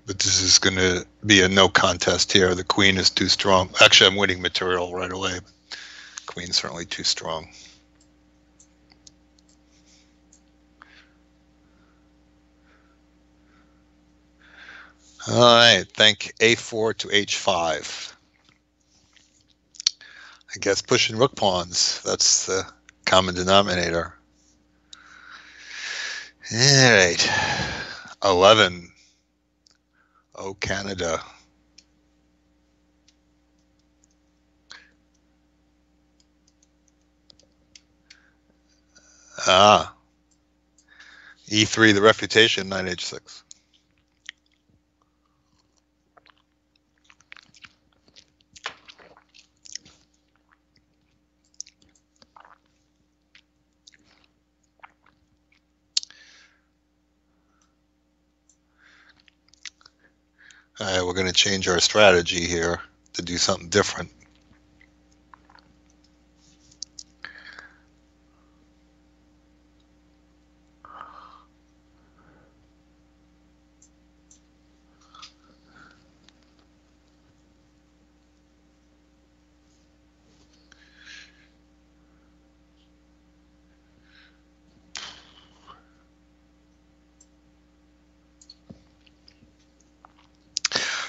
But this is going to be a no contest here. The queen is too strong. Actually, I'm winning material right away. Queen's certainly too strong. All right, think a4 to h5. I guess pushing rook pawns. That's the common denominator. All right, 11. Oh, Canada. Ah, e3, the refutation, knight h6. All right, we're going to change our strategy here to do something different.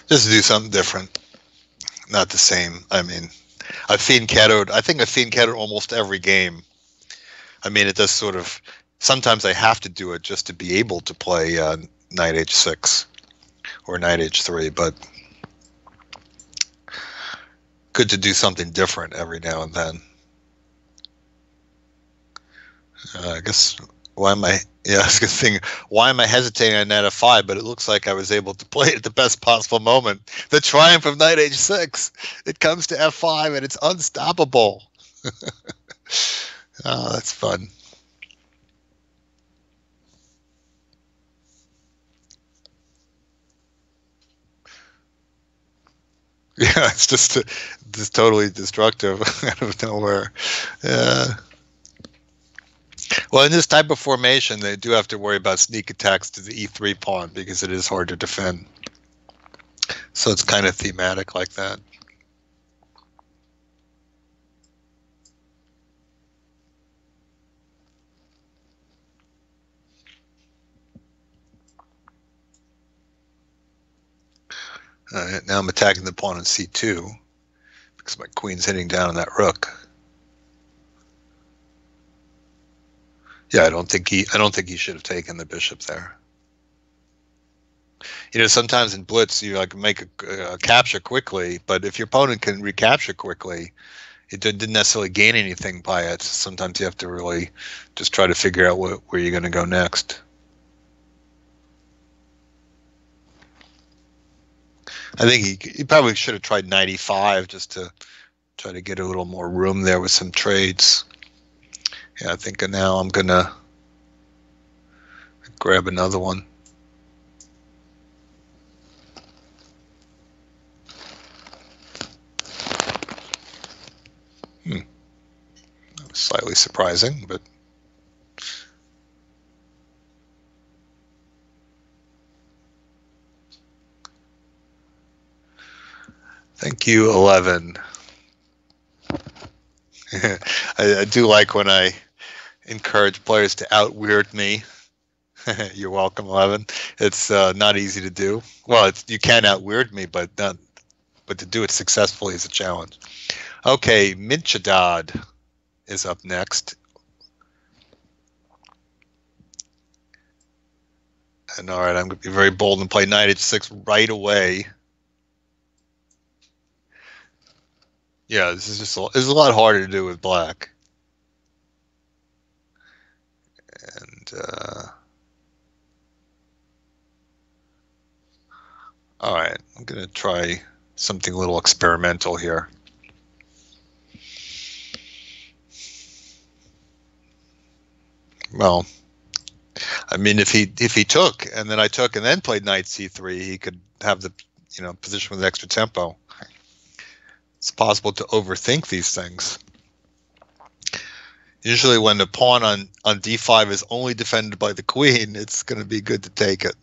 Just to do something different, not the same. I mean, I've fiend-caddoed. I think I've fiend-caddoed almost every game. I mean, it does sort of. Sometimes I have to do it just to be able to play knight h6 or knight h3, but good to do something different every now and then. I guess why am I? Yeah, I was gonna think, why am I hesitating on knight f5? But it looks like I was able to play it at the best possible moment. The triumph of knight h6. It comes to f5 and it's unstoppable. Oh, that's fun. Yeah, it's just totally destructive out of nowhere. Yeah. Well, in this type of formation, they do have to worry about sneak attacks to the e3 pawn because it is hard to defend. So it's kind of thematic like that. Now I'm attacking the pawn on c2 because my queen's hitting down on that rook. Yeah, I don't think he should have taken the bishop there. You know, sometimes in blitz you like make a capture quickly, but if your opponent can recapture quickly, it didn't necessarily gain anything by it. Sometimes you have to really just try to figure out where you're going to go next. I think he probably should have tried 95 just to try to get a little more room there with some trades. Yeah, I think now I'm going to grab another one. That was slightly surprising, but thank you, 11. I do like when I encourage players to out-weird me. You're welcome, 11. It's not easy to do. Well, you can out-weird me, but to do it successfully is a challenge. Okay, Minchadad is up next. And all right, I'm going to be very bold and play knight h6 right away. Yeah, this is a lot harder to do with black. And all right, I'm going to try something a little experimental here. Well, I mean, if he took and then I took and then played knight c3, he could have the position with extra tempo. It's possible to overthink these things. Usually, when the pawn on d5 is only defended by the queen, it's going to be good to take it.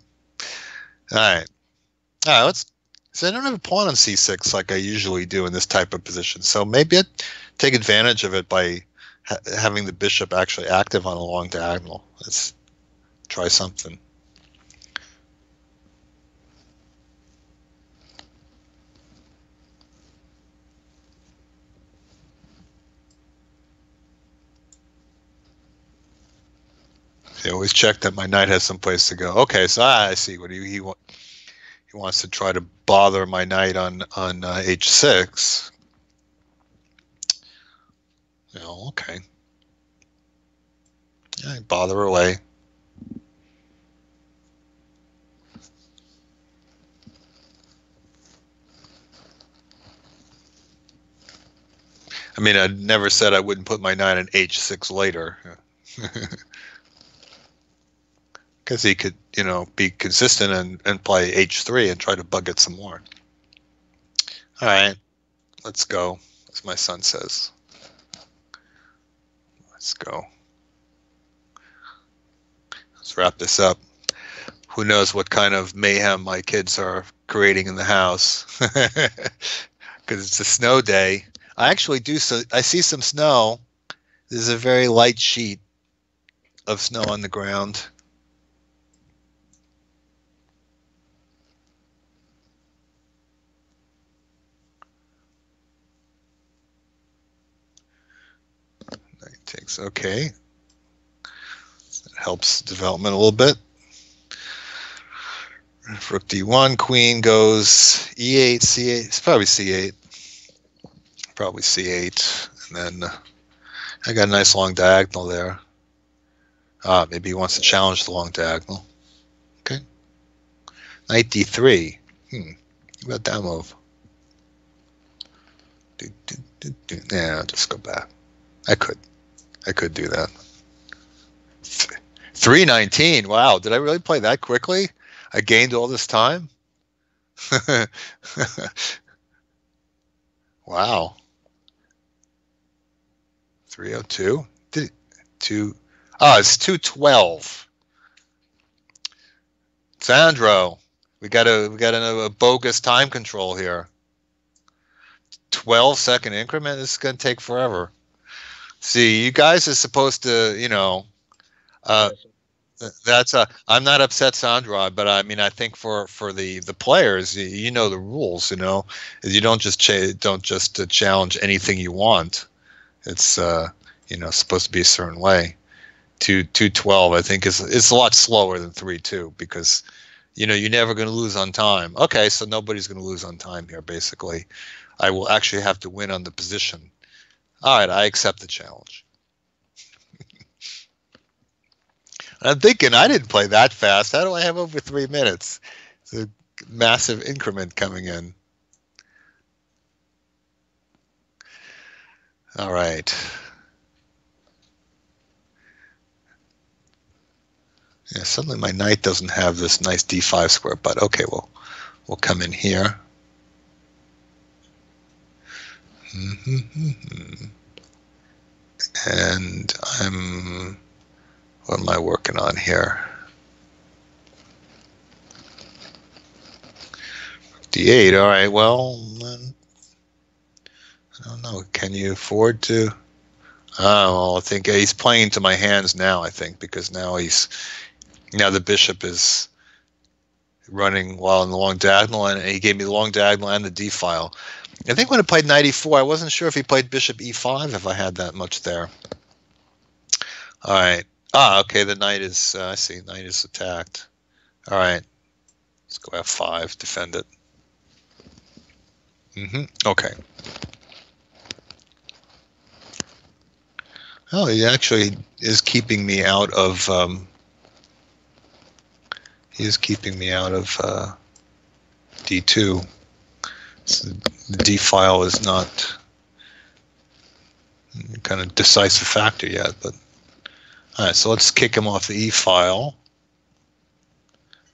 All right, let's. So I don't have a pawn on c6 like I usually do in this type of position. So maybe I'd take advantage of it by having the bishop actually active on a long diagonal. Let's try something. I always check that my knight has some place to go. Okay, so I see what he wants to try to bother my knight on h6. Okay. Yeah, bother away. I mean, I never said I wouldn't put my knight on h6 later. Because he could, be consistent and play h3 and try to bug it some more. All right, let's go, as my son says. Let's go. Let's wrap this up. Who knows what kind of mayhem my kids are creating in the house. Because it's a snow day. I actually do, so I see some snow. There's a very light sheet of snow on the ground. Takes, okay. That helps development a little bit. Rook d1, queen goes e8, c8. It's probably c8. Probably c8. And then I got a nice long diagonal there. Maybe he wants to challenge the long diagonal. Okay. Knight d3. What about that move? Yeah, I'll just go back. I could do that. 319. Wow, did I really play that quickly? I gained all this time? Wow. 302? It's 212. Sandro, we got a bogus time control here. 12-second increment? This is going to take forever. See, you guys are supposed to, I'm not upset, Sandra, but I mean, I think for the players, you know the rules. You don't just challenge anything you want. It's supposed to be a certain way. 212, I think, is a lot slower than 3-2 because, you know, you're never going to lose on time. Okay, so nobody's going to lose on time here, basically. I will actually have to win on the position. All right, I accept the challenge. I'm thinking I didn't play that fast. How do I have over 3 minutes? It's a massive increment coming in. All right. Yeah, suddenly my knight doesn't have this nice d5 square, but okay, we'll come in here. And what am I working on here? D8, all right, well, I don't know. Can you afford to? Well, I think he's playing to my hands now, I think, because now the bishop is running while in the long diagonal, and he gave me the long diagonal and the d file. I think when I played knight e4, I wasn't sure if he played bishop e5 if I had that much there. All right. Okay, the knight is, I see, knight is attacked. All right. Let's go f5, defend it. Okay. Oh, he actually is keeping me out of, d2. So the d file is not kind of decisive factor yet, but all right, so let's kick him off the e file.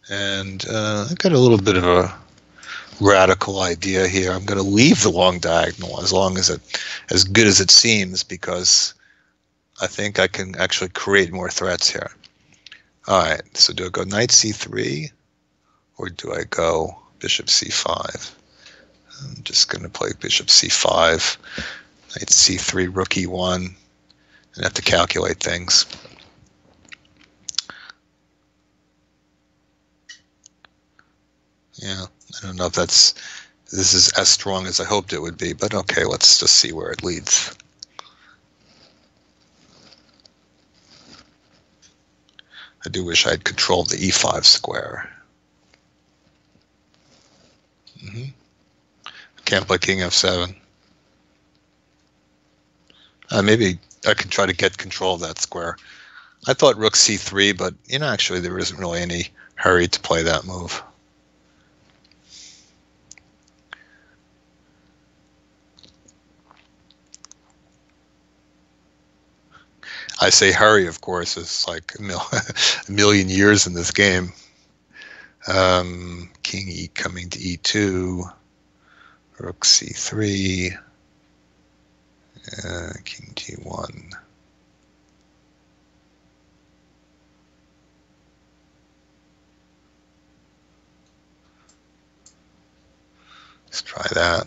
And I got a little bit of a radical idea here. I'm going to leave the long diagonal as long as as good as it seems, because I think I can actually create more threats here. All right, so do I go knight c3 or do I go bishop c5? I'm just going to play bishop c5, knight c3, rook e1, and have to calculate things. Yeah, I don't know if this is as strong as I hoped it would be, but okay, let's just see where it leads. I do wish I'd controlled the e5 square. Can't play king f7. Maybe I could try to get control of that square. I thought rook c3, but you know, actually there isn't really any hurry to play that move. I say hurry, of course, it's like a million years in this game. King e coming to e2, rook c3, king g1. Let's try that.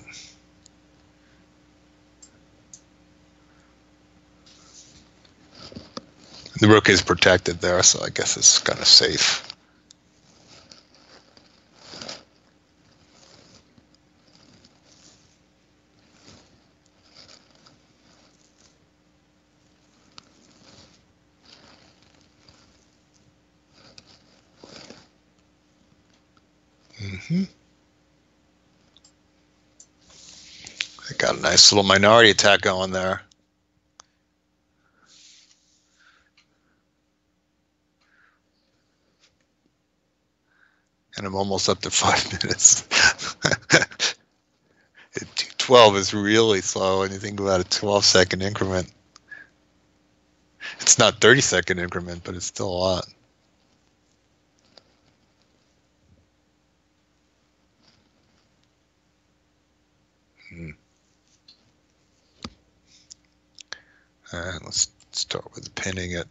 The rook is protected there, so I guess it's kind of safe. I got a nice little minority attack going there. And I'm almost up to 5 minutes. 12 is really slow when you think about a 12-second increment. It's not 30-second increment, but it's still a lot. All right, let's start with pinning it.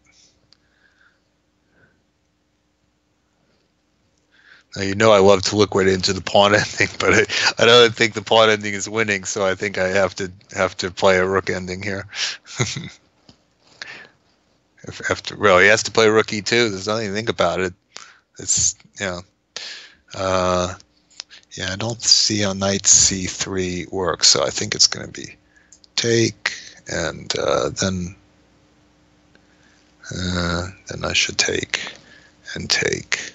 Now, you know I love to liquidate into the pawn ending, but I don't think the pawn ending is winning, so I think I have to play a rook ending here. Well, he has to play rook e2. There's nothing to think about it. It's, you know, yeah, I don't see how knight c3 works, so I think it's going to be take, and then Then I should take and take.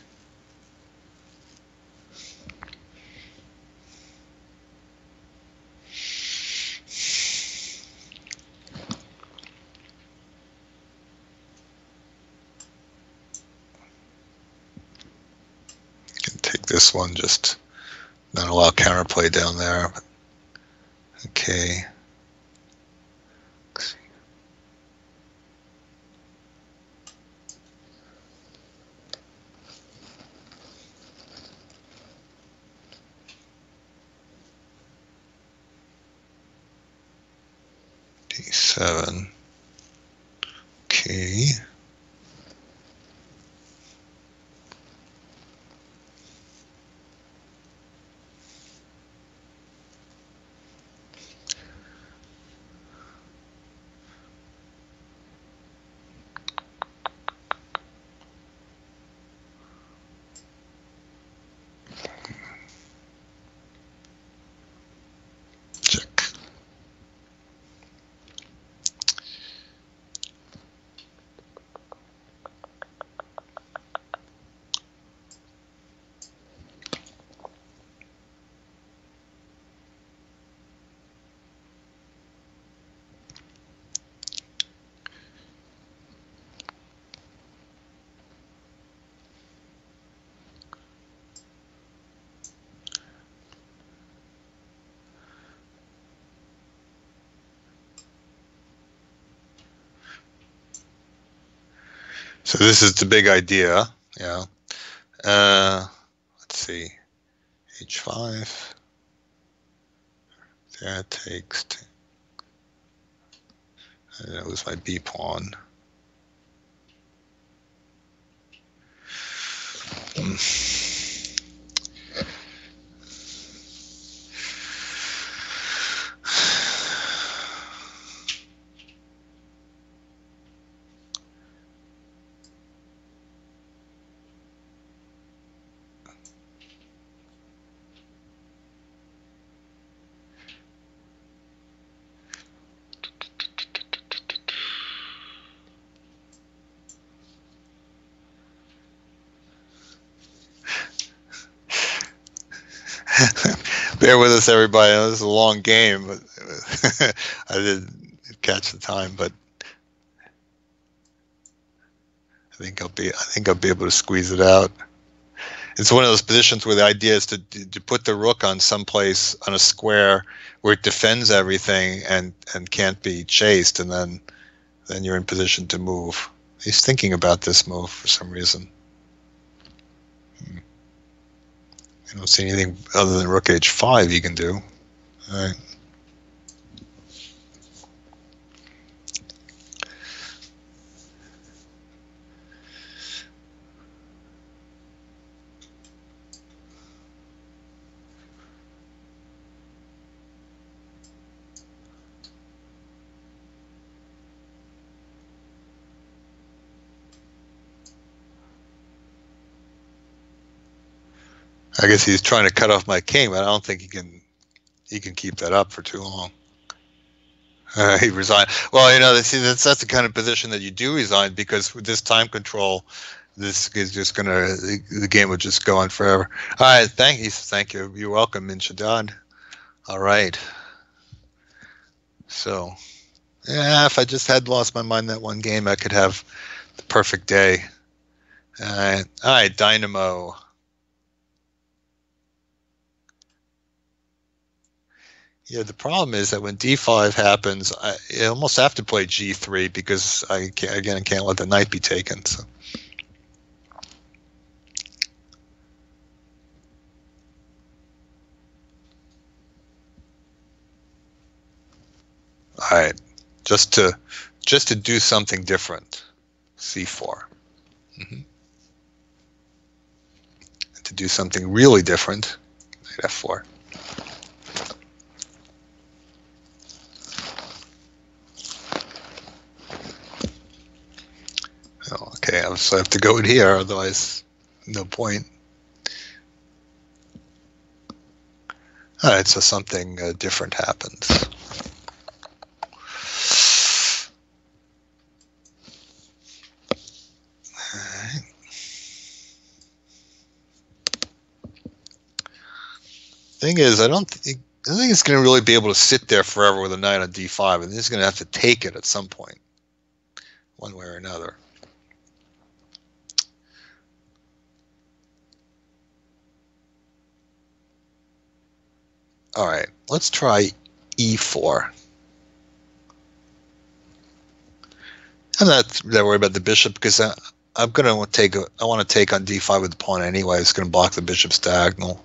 Take this one, just not allow counterplay down there. Okay. D7. Okay. So this is the big idea, yeah. Let's see, H5. That takes. That was my B pawn. Bear with us, everybody. I know this is a long game, but I didn't catch the time. But I think I'll be able to squeeze it out. It's one of those positions where the idea is to put the rook on someplace on a square where it defends everything and can't be chased, and then you're in position to move. He's thinking about this move for some reason. I don't see anything other than rook h5 he can do. All right. I guess he's trying to cut off my king, but I don't think he can keep that up for too long. He resigned. Well, you know, see, that's the kind of position that you do resign, because with this time control, this is just the game will just go on forever. All right, thank you. You're welcome, Min Shaddad. All right. So, yeah, if I just had lost my mind that one game, I could have the perfect day. All right, Dynamo. Yeah, the problem is that when d5 happens, I almost have to play g3 because I can't let the knight be taken. So. All right, just to do something different, c4. To do something really different, knight f4. Okay, so I have to go in here, otherwise no point. All right, so something different happens. Thing is, I don't think it's going to really be able to sit there forever with a knight on d5, and he's going to have to take it at some point, one way or another. All right, let's try e4. I'm not that worried about the bishop because I'm going to take I want to take on d5 with the pawn anyway. It's going to block the bishop's diagonal.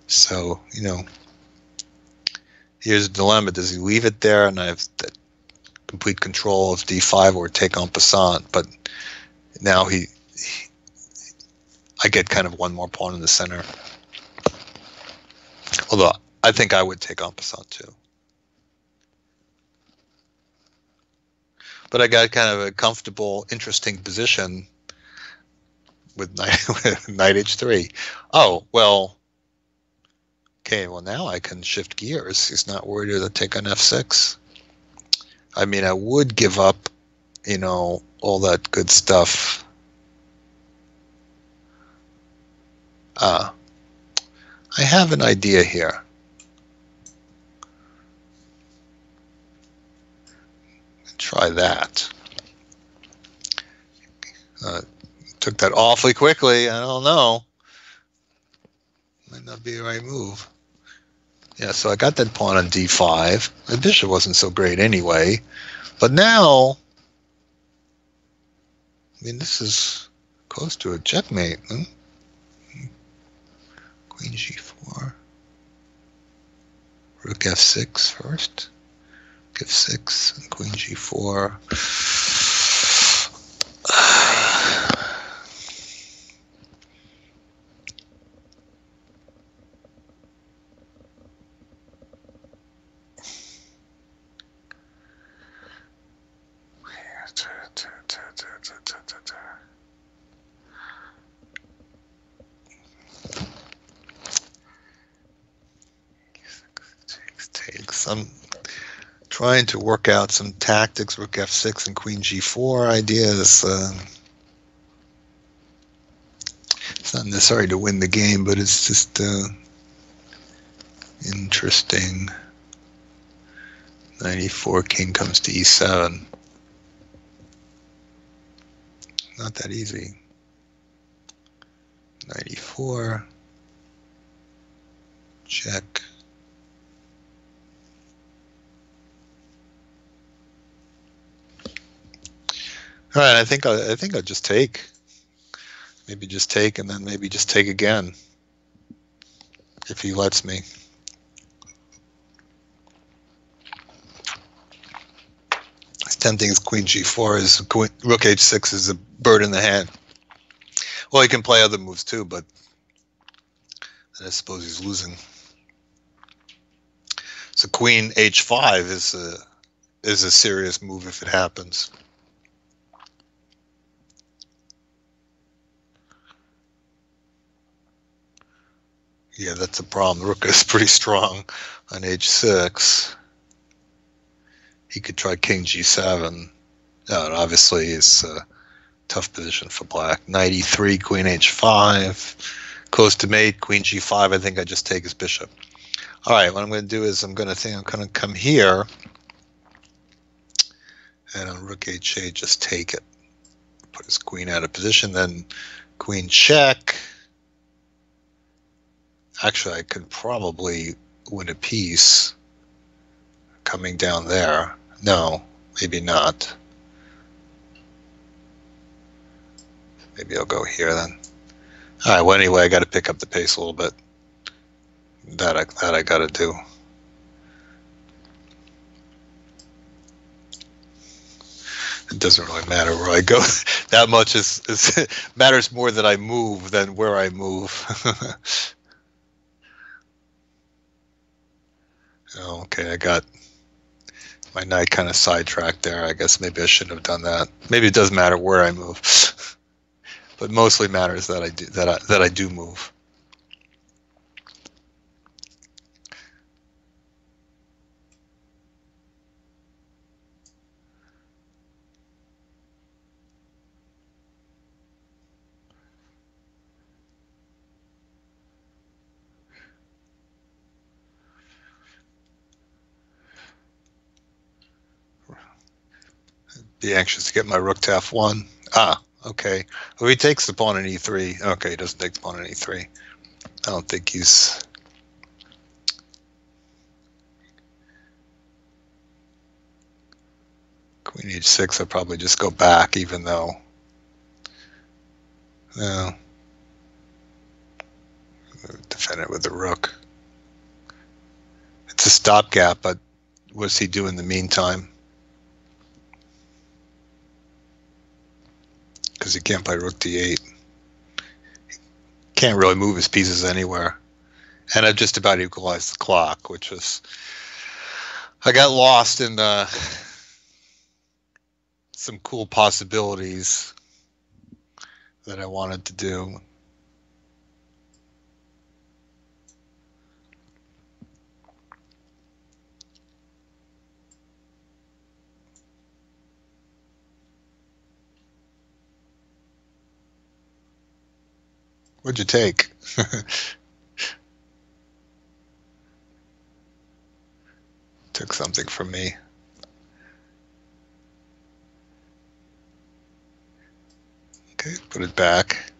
So, you know, here's a dilemma. Does he leave it there and I have complete control of d5 or take en passant? But now I get kind of one more pawn in the center. Although I think I would take en passant too. But I got kind of a comfortable, interesting position with knight h3. Oh, well, okay, well now I can shift gears. He's not worried to take on f6. I mean, I would give up, you know, all that good stuff. I have an idea here. Try that. Took that awfully quickly. I don't know. Might not be the right move. Yeah, so I got that pawn on d5. The bishop wasn't so great anyway. But now, I mean, this is close to a checkmate. Huh? Queen g4. Rook f6 first. Rook f6 and queen g4. I'm trying to work out some tactics, rook f6 and queen g4 ideas. It's not necessary to win the game, but it's just interesting. 94, king comes to e7. Not that easy. 94, check. All right, I think I'll just take. Maybe just take, and then maybe just take again, if he lets me. It's tempting as queen g4 is rook h6 is a bird in the hand. Well, he can play other moves too, but I suppose he's losing. So queen h5 is a serious move if it happens. Yeah, that's a problem. The rook is pretty strong on h6. He could try king g7. No, obviously it's a tough position for black. Knight e3, queen h5. Close to mate, queen g5. I think I just take his bishop. All right, what I'm going to do is I'm going to come here, and on rook h8, just take it. Put his queen out of position, then queen check. Actually, I could probably win a piece coming down there. No, maybe not. Maybe I'll go here then. All right, well, anyway, I got to pick up the pace a little bit. That I got to do. It doesn't really matter where I go. That much is matters more that I move than where I move. Okay, I got my knight kind of sidetracked there. I guess maybe I shouldn't have done that. Maybe it does matter where I move, but mostly matters that I do move. Be anxious to get my rook to f1. Ah, okay. Well, he takes the pawn on e3. Okay, he doesn't take the pawn on e3. I don't think he's... Queen h6, I'll probably just go back, even though... No. Defend it with the rook. It's a stopgap, but what's he do in the meantime? Because he can't play rook d8. He can't really move his pieces anywhere. And I've just about equalized the clock, which was... I got lost in some cool possibilities that I wanted to do. What'd you take? Took something from me. Okay, put it back.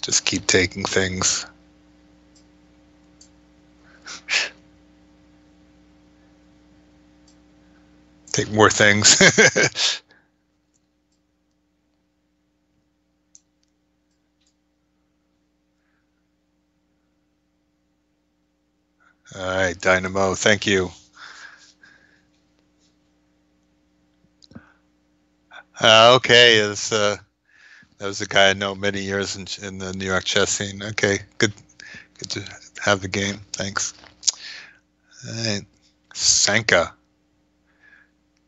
Just keep taking things. Take more things. All right, Dynamo, thank you. Okay, that was a guy I know many years in the New York chess scene. Okay, good to have the game. Thanks. All right. Sanka.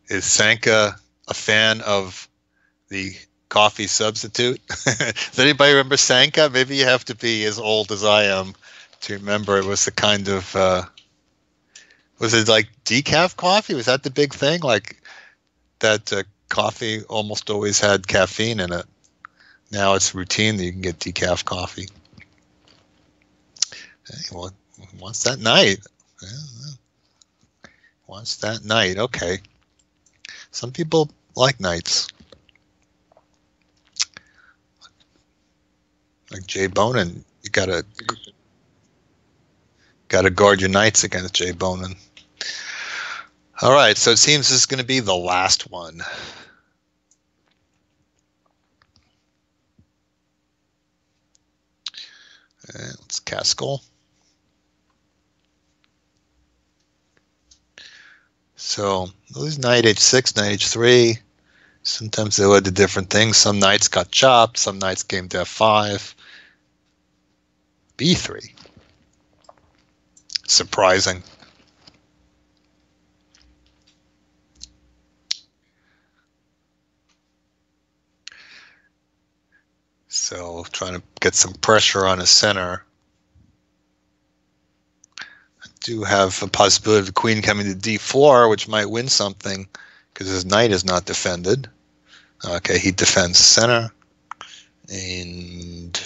Is Sanka a fan of the coffee substitute? Does anybody remember Sanka? Maybe you have to be as old as I am to remember. It was the kind of was it like decaf coffee? Was that the big thing? Like that coffee almost always had caffeine in it. Now it's routine that you can get decaf coffee. Hey, well, wants that night. Wants that night. Okay. Some people like knights. Like Jay Bonin, you gotta guard your knights against Jay Bonin. All right, so it seems this is going to be the last one. Let's Castle. So those knight h6, knight h3. Sometimes they led to different things. Some knights got chopped. Some knights came to f5. b3. Surprising. So trying to get some pressure on his center. I do have a possibility of the queen coming to d4, which might win something because his knight is not defended. Okay, he defends center. And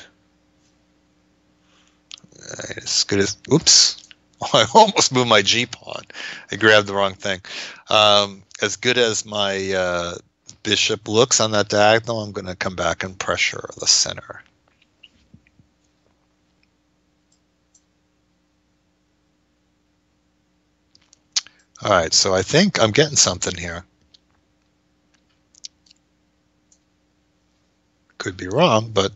as good as, oops, I almost moved my g-pawn. I grabbed the wrong thing. As good as my bishop looks on that diagonal, I'm going to come back and pressure the center. All right, so I think I'm getting something here. Could be wrong, but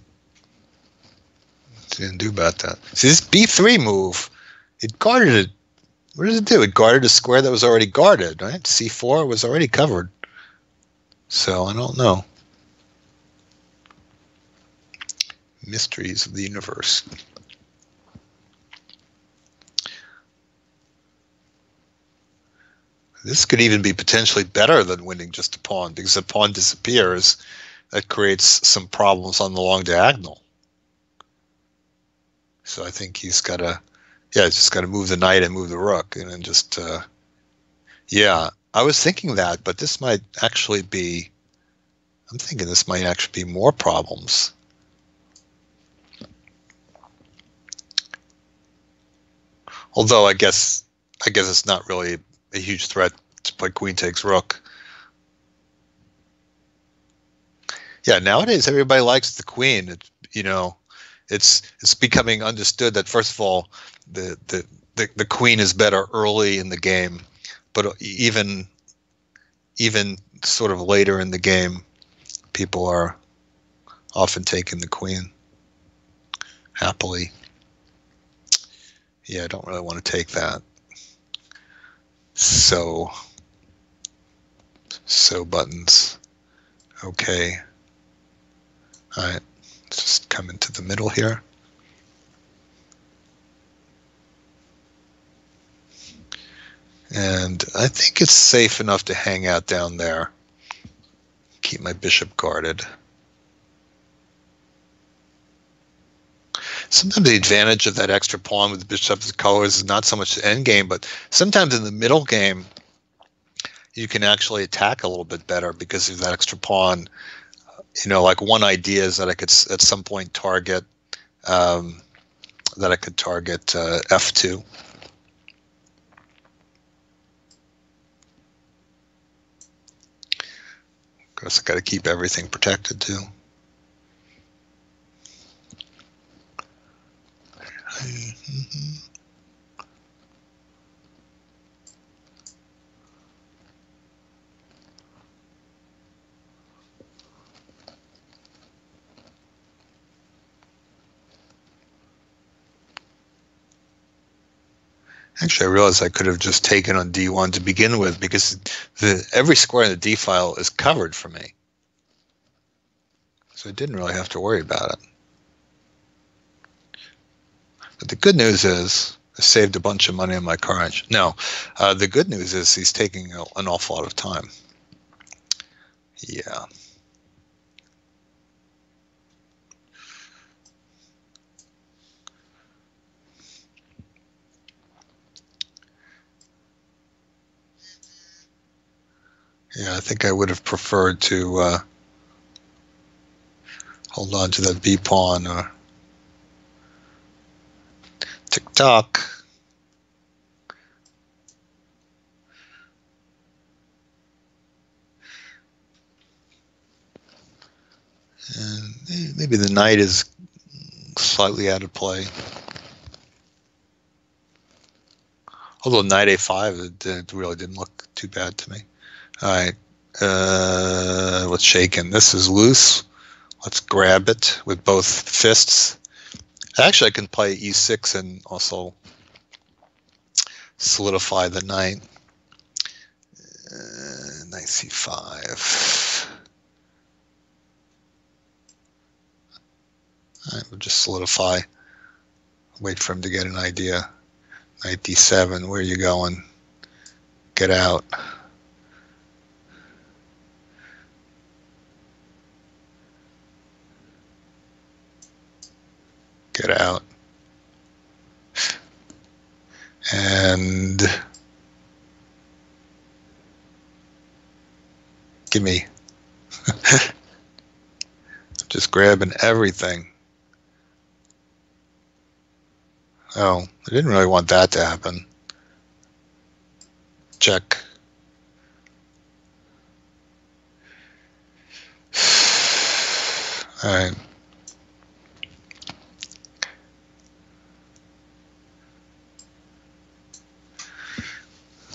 didn't do about that. See, this b3 move, it guarded it. What does it do? It guarded a square that was already guarded, right? c4 was already covered. So I don't know. Mysteries of the universe. This could even be potentially better than winning just a pawn, because if a pawn disappears, that creates some problems on the long diagonal. So I think he's got to, just got to move the knight and move the rook, and then just, yeah. I was thinking that, but this might actually be, I'm thinking this might actually be more problems. Although I guess it's not really a huge threat to play queen takes rook. Yeah, nowadays everybody likes the queen. It's becoming understood that first of all, the queen is better early in the game, but even sort of later in the game, people are often taking the queen happily. Yeah, I don't really want to take that. So buttons. Okay. All right. Let's just come into the middle here. And I think it's safe enough to hang out down there. Keep my bishop guarded. Sometimes the advantage of that extra pawn with the bishop's colors is not so much the endgame, but sometimes in the middle game, you can actually attack a little bit better because of that extra pawn. Like one idea is that I could at some point target f2. Of course, I got to keep everything protected too. Actually, I realized I could have just taken on d1 to begin with because every square in the d file is covered for me. So I didn't really have to worry about it. But the good news is I saved a bunch of money on my car engine. No, the good news is he's taking an awful lot of time. Yeah. Yeah, I think I would have preferred to hold on to that b pawn or tick-tock. And maybe the knight is slightly out of play. Although knight a5, it really didn't look too bad to me. All right, let's shake in. This is loose. Let's grab it with both fists. Actually, I can play e6 and also solidify the knight. Knight c5. All right, we'll just solidify. Wait for him to get an idea. Knight d7, where are you going? Get out. Get out. And give me. Just grabbing everything. Oh, I didn't really want that to happen. Check. All right.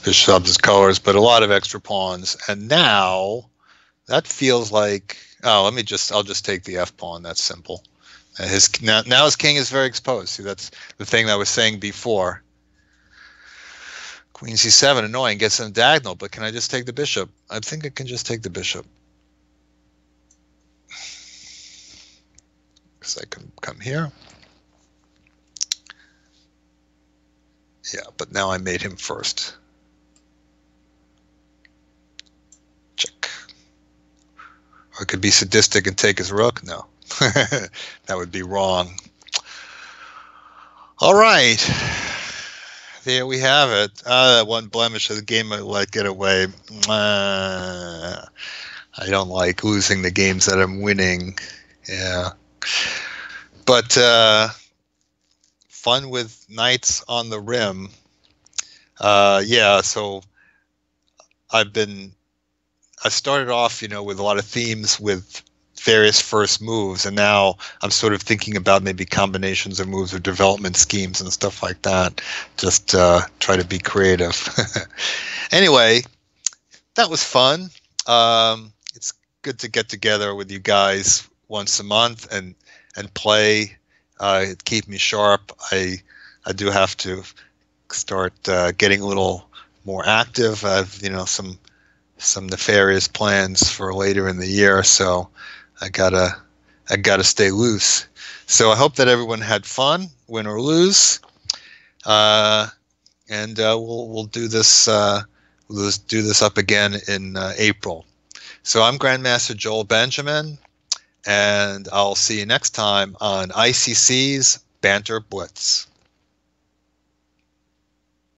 Bishop is colors, but a lot of extra pawns. And now that feels like, oh, I'll just take the f pawn. That's simple. Now his king is very exposed. See, that's the thing that I was saying before. Queen c7, annoying, gets in diagonal, but can I just take the bishop? I think I can just take the bishop. Because I can come here. Yeah, but now I made him first. Check. Or I could be sadistic and take his rook. No, that would be wrong. All right. There we have it. That one blemish of the game I let get away. I don't like losing the games that I'm winning. Yeah. But fun with knights on the rim. Yeah, so I've been I started off, with a lot of themes with various first moves, and now I'm sort of thinking about maybe combinations of moves or development schemes and stuff like that. Just try to be creative. Anyway, that was fun. It's good to get together with you guys once a month and play. It keeps me sharp. I do have to start getting a little more active. I've some nefarious plans for later in the year, so I gotta stay loose. So I hope that everyone had fun, win or lose, uh, and we'll do this. We'll do this up again in April. So I'm Grandmaster Joel Benjamin, and I'll see you next time on ICC's Banter Blitz.